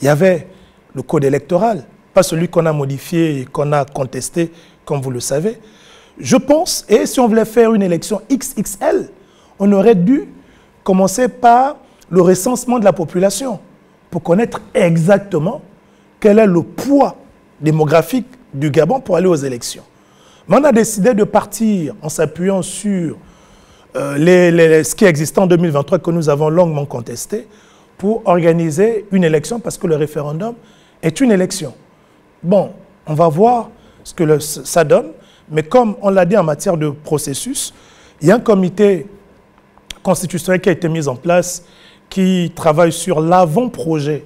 Il y avait le code électoral, pas celui qu'on a modifié et qu'on a contesté, comme vous le savez. Je pense, et si on voulait faire une élection XXL, on aurait dû commencer par le recensement de la population pour connaître exactement quel est le poids démographique du Gabon pour aller aux élections. Mais on a décidé de partir en s'appuyant sur ce qui existait en 2023 que nous avons longuement contesté pour organiser une élection parce que le référendum est une élection. Bon, on va voir ce que ça donne, mais comme on l'a dit en matière de processus, il y a un comité constitutionnel qui a été mis en place qui travaille sur l'avant-projet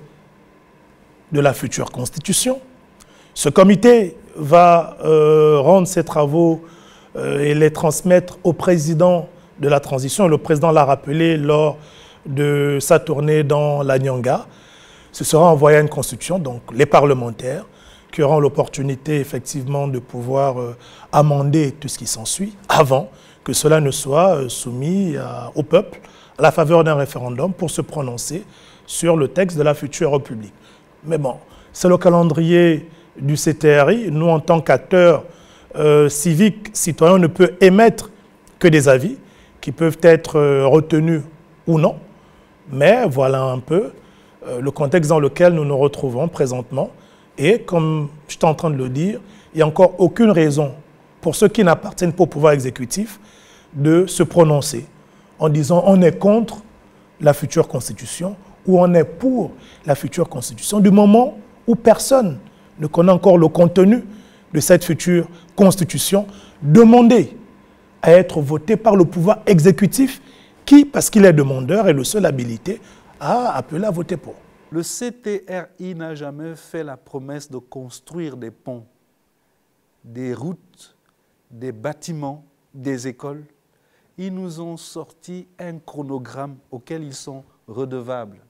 de la future constitution. Ce comité va rendre ses travaux et les transmettre au président de la transition. Le président l'a rappelé lors de sa tournée dans la Nyanga. Ce sera envoyé à une constitution, donc les parlementaires, qui auront l'opportunité effectivement de pouvoir amender tout ce qui s'ensuit avant que cela ne soit soumis au peuple à la faveur d'un référendum pour se prononcer sur le texte de la future République. Mais bon, c'est le calendrier du CTRI. Nous, en tant qu'acteurs civiques, citoyens, ne peut émettre que des avis qui peuvent être retenus ou non. Mais voilà un peu le contexte dans lequel nous nous retrouvons présentement. Et comme je suis en train de le dire, il n'y a encore aucune raison pour ceux qui n'appartiennent pas au pouvoir exécutif de se prononcer en disant on est contre la future constitution ou on est pour la future constitution, du moment où personne ne connaît encore le contenu de cette future constitution, demandée à être votée par le pouvoir exécutif qui, parce qu'il est demandeur, est le seul habilité à appeler à voter pour. Le CTRI n'a jamais fait la promesse de construire des ponts, des routes, des bâtiments, des écoles. Ils nous ont sorti un chronogramme auquel ils sont redevables.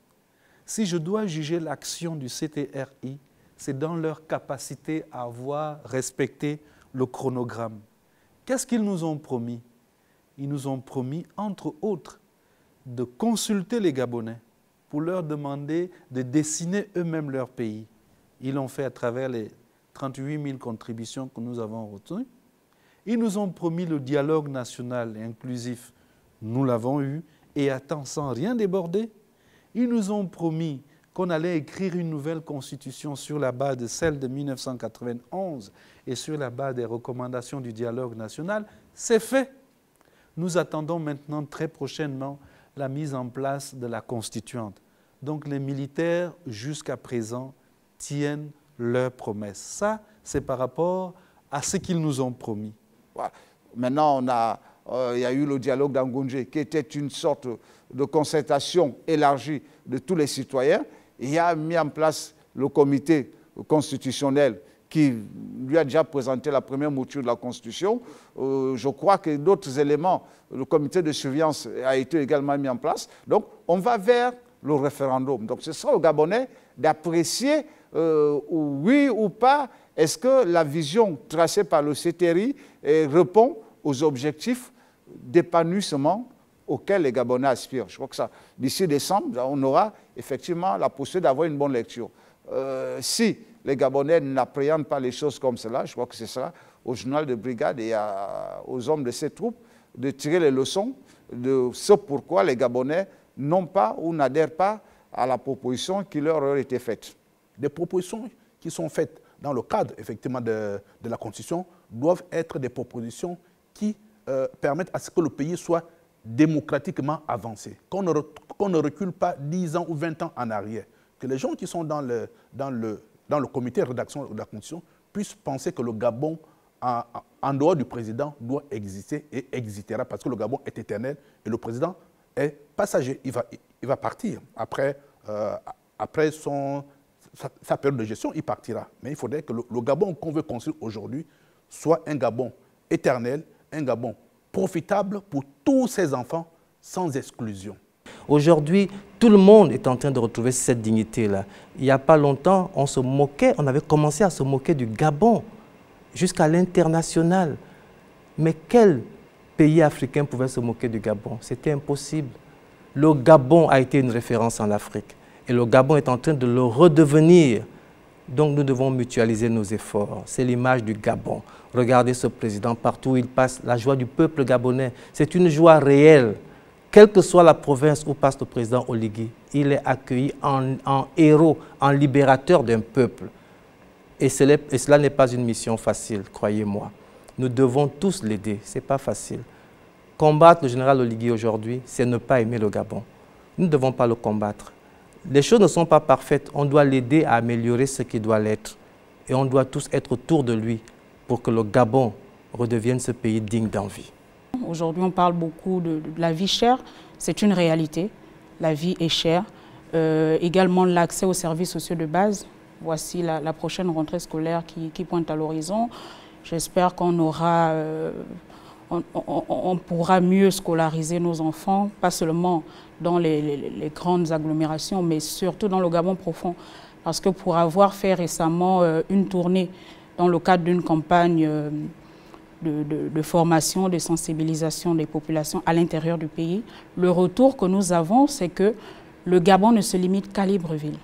Si je dois juger l'action du CTRI, c'est dans leur capacité à avoir respecté le chronogramme. Qu'est-ce qu'ils nous ont promis? Ils nous ont promis, entre autres, de consulter les Gabonais pour leur demander de dessiner eux-mêmes leur pays. Ils l'ont fait à travers les 38 000 contributions que nous avons retenues. Ils nous ont promis le dialogue national et inclusif. Nous l'avons eu et à temps sans rien déborder. Ils nous ont promis qu'on allait écrire une nouvelle constitution sur la base de celle de 1991 et sur la base des recommandations du dialogue national. C'est fait. Nous attendons maintenant très prochainement la mise en place de la constituante. Donc les militaires, jusqu'à présent, tiennent leurs promesses. Ça, c'est par rapport à ce qu'ils nous ont promis. Voilà. Maintenant, il y a eu le dialogue d'Angoundjé, qui était une sorte de concertation élargie de tous les citoyens. Il a mis en place le comité constitutionnel qui lui a déjà présenté la première mouture de la Constitution. Je crois que d'autres éléments, le comité de surveillance a été également mis en place. Donc, on va vers le référendum. Donc, ce sera aux Gabonais d'apprécier, oui ou pas, est-ce que la vision tracée par le CTRI répond aux objectifs d'épanouissement auxquels les Gabonais aspirent. Je crois que ça, d'ici décembre, on aura effectivement la possibilité d'avoir une bonne lecture. Si les Gabonais n'appréhendent pas les choses comme cela, je crois que ce sera au journal de brigade et aux hommes de ces troupes de tirer les leçons de ce pourquoi les Gabonais n'ont pas ou n'adhèrent pas à la proposition qui leur aurait été faite. Des propositions qui sont faites dans le cadre effectivement de la Constitution doivent être des propositions qui permettent à ce que le pays soit démocratiquement avancé, qu'on ne recule pas 10 ans ou 20 ans en arrière, que les gens qui sont dans le comité de rédaction de la Constitution puissent penser que le Gabon, en dehors du président, doit exister et existera parce que le Gabon est éternel et le président est passager. Il va partir. Après sa période de gestion, il partira. Mais il faudrait que le Gabon qu'on veut construire aujourd'hui soit un Gabon éternel, un Gabon profitable pour tous ses enfants sans exclusion. Aujourd'hui, tout le monde est en train de retrouver cette dignité-là. Il n'y a pas longtemps, on avait commencé à se moquer du Gabon jusqu'à l'international. Mais quel pays africain pouvait se moquer du Gabon? C'était impossible. Le Gabon a été une référence en Afrique et le Gabon est en train de le redevenir. Donc nous devons mutualiser nos efforts. C'est l'image du Gabon. Regardez ce président, partout où il passe, la joie du peuple gabonais. C'est une joie réelle. Quelle que soit la province où passe le président Oligui, il est accueilli en héros, en libérateur d'un peuple. Et cela n'est pas une mission facile, croyez-moi. Nous devons tous l'aider, ce n'est pas facile. Combattre le général Oligui aujourd'hui, c'est ne pas aimer le Gabon. Nous ne devons pas le combattre. Les choses ne sont pas parfaites, on doit l'aider à améliorer ce qui doit l'être. Et on doit tous être autour de lui pour que le Gabon redevienne ce pays digne d'envie. Aujourd'hui, on parle beaucoup de la vie chère. C'est une réalité. La vie est chère. Également, l'accès aux services sociaux de base. Voici la prochaine rentrée scolaire qui pointe à l'horizon. J'espère qu'on aura on pourra mieux scolariser nos enfants, pas seulement dans les grandes agglomérations, mais surtout dans le Gabon profond. Parce que pour avoir fait récemment une tournée dans le cadre d'une campagne de formation, de sensibilisation des populations à l'intérieur du pays, le retour que nous avons, c'est que le Gabon ne se limite qu'à Libreville.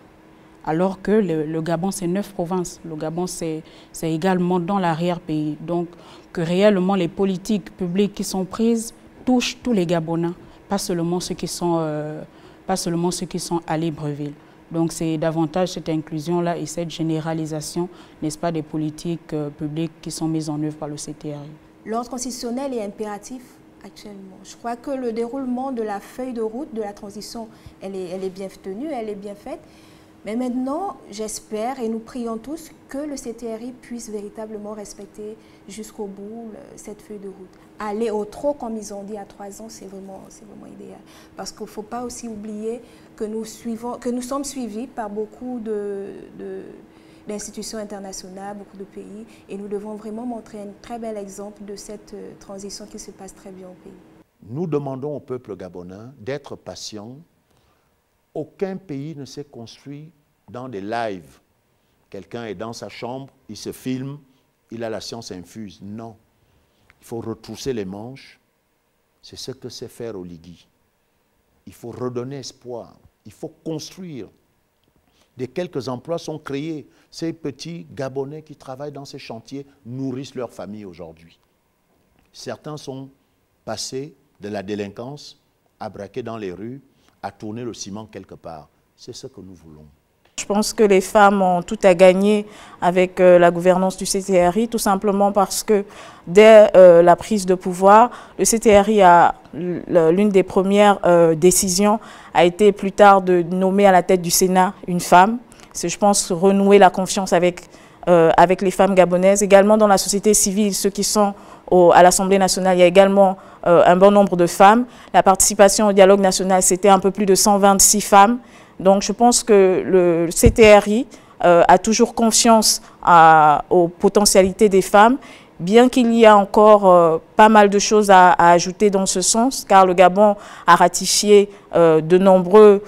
Alors que le Gabon, c'est 9 provinces. Le Gabon, c'est également dans l'arrière-pays. Donc, que réellement les politiques publiques qui sont prises touchent tous les Gabonais, pas seulement ceux qui sont à Libreville. Donc, c'est davantage cette inclusion-là et cette généralisation, n'est-ce pas, des politiques publiques qui sont mises en œuvre par le CTRI. L'ordre constitutionnel est impératif actuellement. Je crois que le déroulement de la feuille de route de la transition, elle est bien tenue, elle est bien faite. Mais maintenant, j'espère et nous prions tous que le CTRI puisse véritablement respecter jusqu'au bout cette feuille de route. Aller au trop, comme ils ont dit, à 3 ans, c'est vraiment idéal. Parce qu'il ne faut pas aussi oublier que nous sommes suivis par beaucoup d'institutions internationales, beaucoup de pays, et nous devons vraiment montrer un très bel exemple de cette transition qui se passe très bien au pays. Nous demandons au peuple gabonais d'être patient. Aucun pays ne s'est construit dans des lives. Quelqu'un est dans sa chambre, il se filme, il a la science infuse. Non. Il faut retrousser les manches. C'est ce que sait faire Oligui. Il faut redonner espoir. Il faut construire. Des quelques emplois sont créés. Ces petits Gabonais qui travaillent dans ces chantiers nourrissent leur famille aujourd'hui. Certains sont passés de la délinquance à braquer dans les rues, à tourner le ciment quelque part. C'est ce que nous voulons. Je pense que les femmes ont tout à gagner avec la gouvernance du CTRI, tout simplement parce que dès la prise de pouvoir, le CTRI a l'une des premières décisions a été plus tard de nommer à la tête du Sénat une femme. C'est, je pense, renouer la confiance avec les femmes gabonaises. Également dans la société civile, ceux qui sont à l'Assemblée nationale, il y a également un bon nombre de femmes. La participation au dialogue national, c'était un peu plus de 126 femmes. Donc je pense que le CTRI a toujours confiance aux potentialités des femmes, bien qu'il y a encore pas mal de choses à ajouter dans ce sens, car le Gabon a ratifié de nombreuses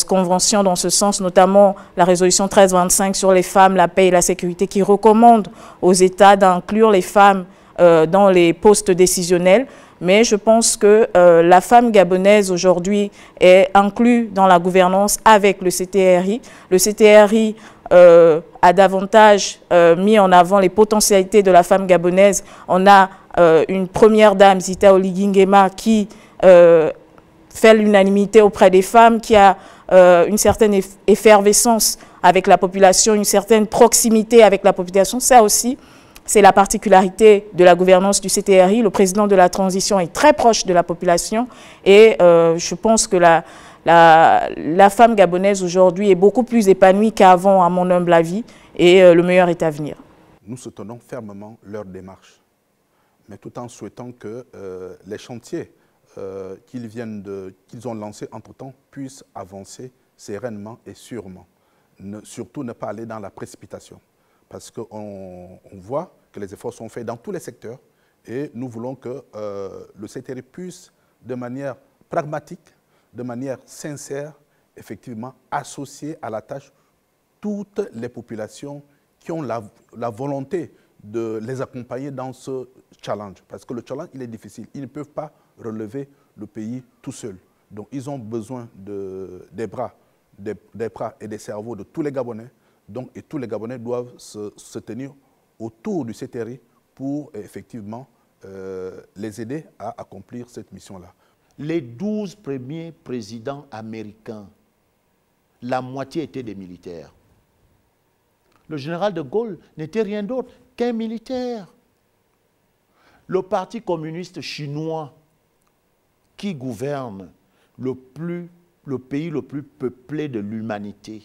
conventions dans ce sens, notamment la résolution 1325 sur les femmes, la paix et la sécurité, qui recommande aux États d'inclure les femmes dans les postes décisionnels. Mais je pense que la femme gabonaise aujourd'hui est inclue dans la gouvernance avec le CTRI. Le CTRI a davantage mis en avant les potentialités de la femme gabonaise. On a une première dame, Zita Oligui Nguema, qui fait l'unanimité auprès des femmes, qui a une certaine effervescence avec la population, une certaine proximité avec la population. Ça aussi, c'est la particularité de la gouvernance du CTRI. Le président de la transition est très proche de la population et je pense que la femme gabonaise aujourd'hui est beaucoup plus épanouie qu'avant, à mon humble avis, et le meilleur est à venir. Nous soutenons fermement leur démarche, mais tout en souhaitant que les chantiers qu'ils ont lancés entre-temps puissent avancer sereinement et sûrement. Surtout ne pas aller dans la précipitation, parce qu'on voit que les efforts sont faits dans tous les secteurs et nous voulons que le CTRI puisse, de manière pragmatique, de manière sincère, effectivement, associer à la tâche toutes les populations qui ont la volonté de les accompagner dans ce challenge. Parce que le challenge, il est difficile. Ils ne peuvent pas relever le pays tout seuls. Donc, ils ont besoin des bras et des cerveaux de tous les Gabonais. Donc, et tous les Gabonais doivent se tenir autour du CTRI pour effectivement les aider à accomplir cette mission-là. Les 12 premiers présidents américains, la moitié étaient des militaires. Le général de Gaulle n'était rien d'autre qu'un militaire. Le Parti communiste chinois qui gouverne le pays le plus peuplé de l'humanité,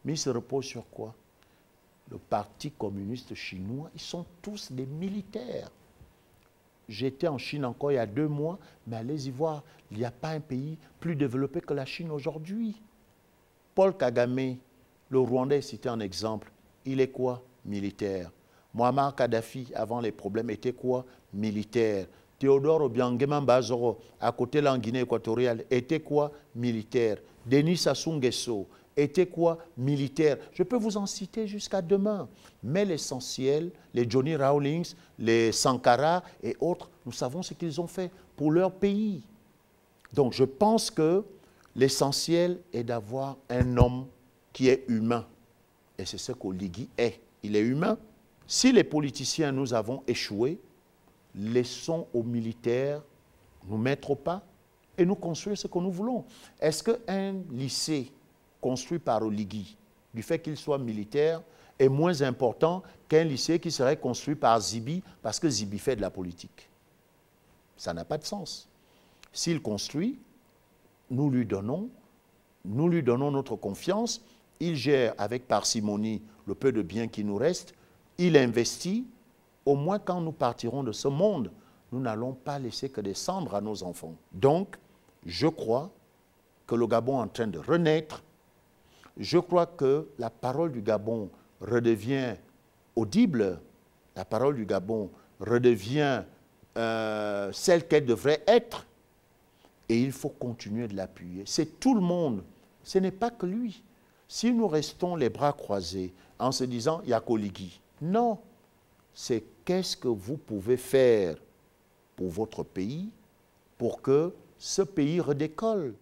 mais il se repose sur quoi? Le Parti communiste chinois, ils sont tous des militaires. J'étais en Chine encore il y a 2 mois, mais allez-y voir, il n'y a pas un pays plus développé que la Chine aujourd'hui. Paul Kagame, le Rwandais est cité en exemple, il est quoi? Militaire. Muammar Kadhafi, avant les problèmes, était quoi? Militaire. Théodore Obiangema Mbazoro, à côté de la Guinée équatoriale, était quoi? Militaire. Denis Sassou Nguesso était quoi? Militaire. Je peux vous en citer jusqu'à demain. Mais l'essentiel, les Johnny Rawlings, les Sankara et autres, nous savons ce qu'ils ont fait pour leur pays. Donc je pense que l'essentiel est d'avoir un homme qui est humain. Et c'est ce qu'Oligui est. Il est humain. Si les politiciens, nous avons échoué, laissons aux militaires nous mettre au pas et nous construire ce que nous voulons. Est-ce qu'un lycée construit par Oligui, du fait qu'il soit militaire, est moins important qu'un lycée qui serait construit par Zibi parce que Zibi fait de la politique? Ça n'a pas de sens. S'il construit, nous lui donnons notre confiance, il gère avec parcimonie le peu de biens qui nous reste, il investit. Au moins, quand nous partirons de ce monde, nous n'allons pas laisser que des cendres à nos enfants. Donc, je crois que le Gabon est en train de renaître. Je crois que la parole du Gabon redevient audible. La parole du Gabon redevient celle qu'elle devrait être. Et il faut continuer de l'appuyer. C'est tout le monde. Ce n'est pas que lui. Si nous restons les bras croisés en se disant « il y a qu'Oligui », non. C'est qu'est-ce que vous pouvez faire pour votre pays pour que ce pays redécolle.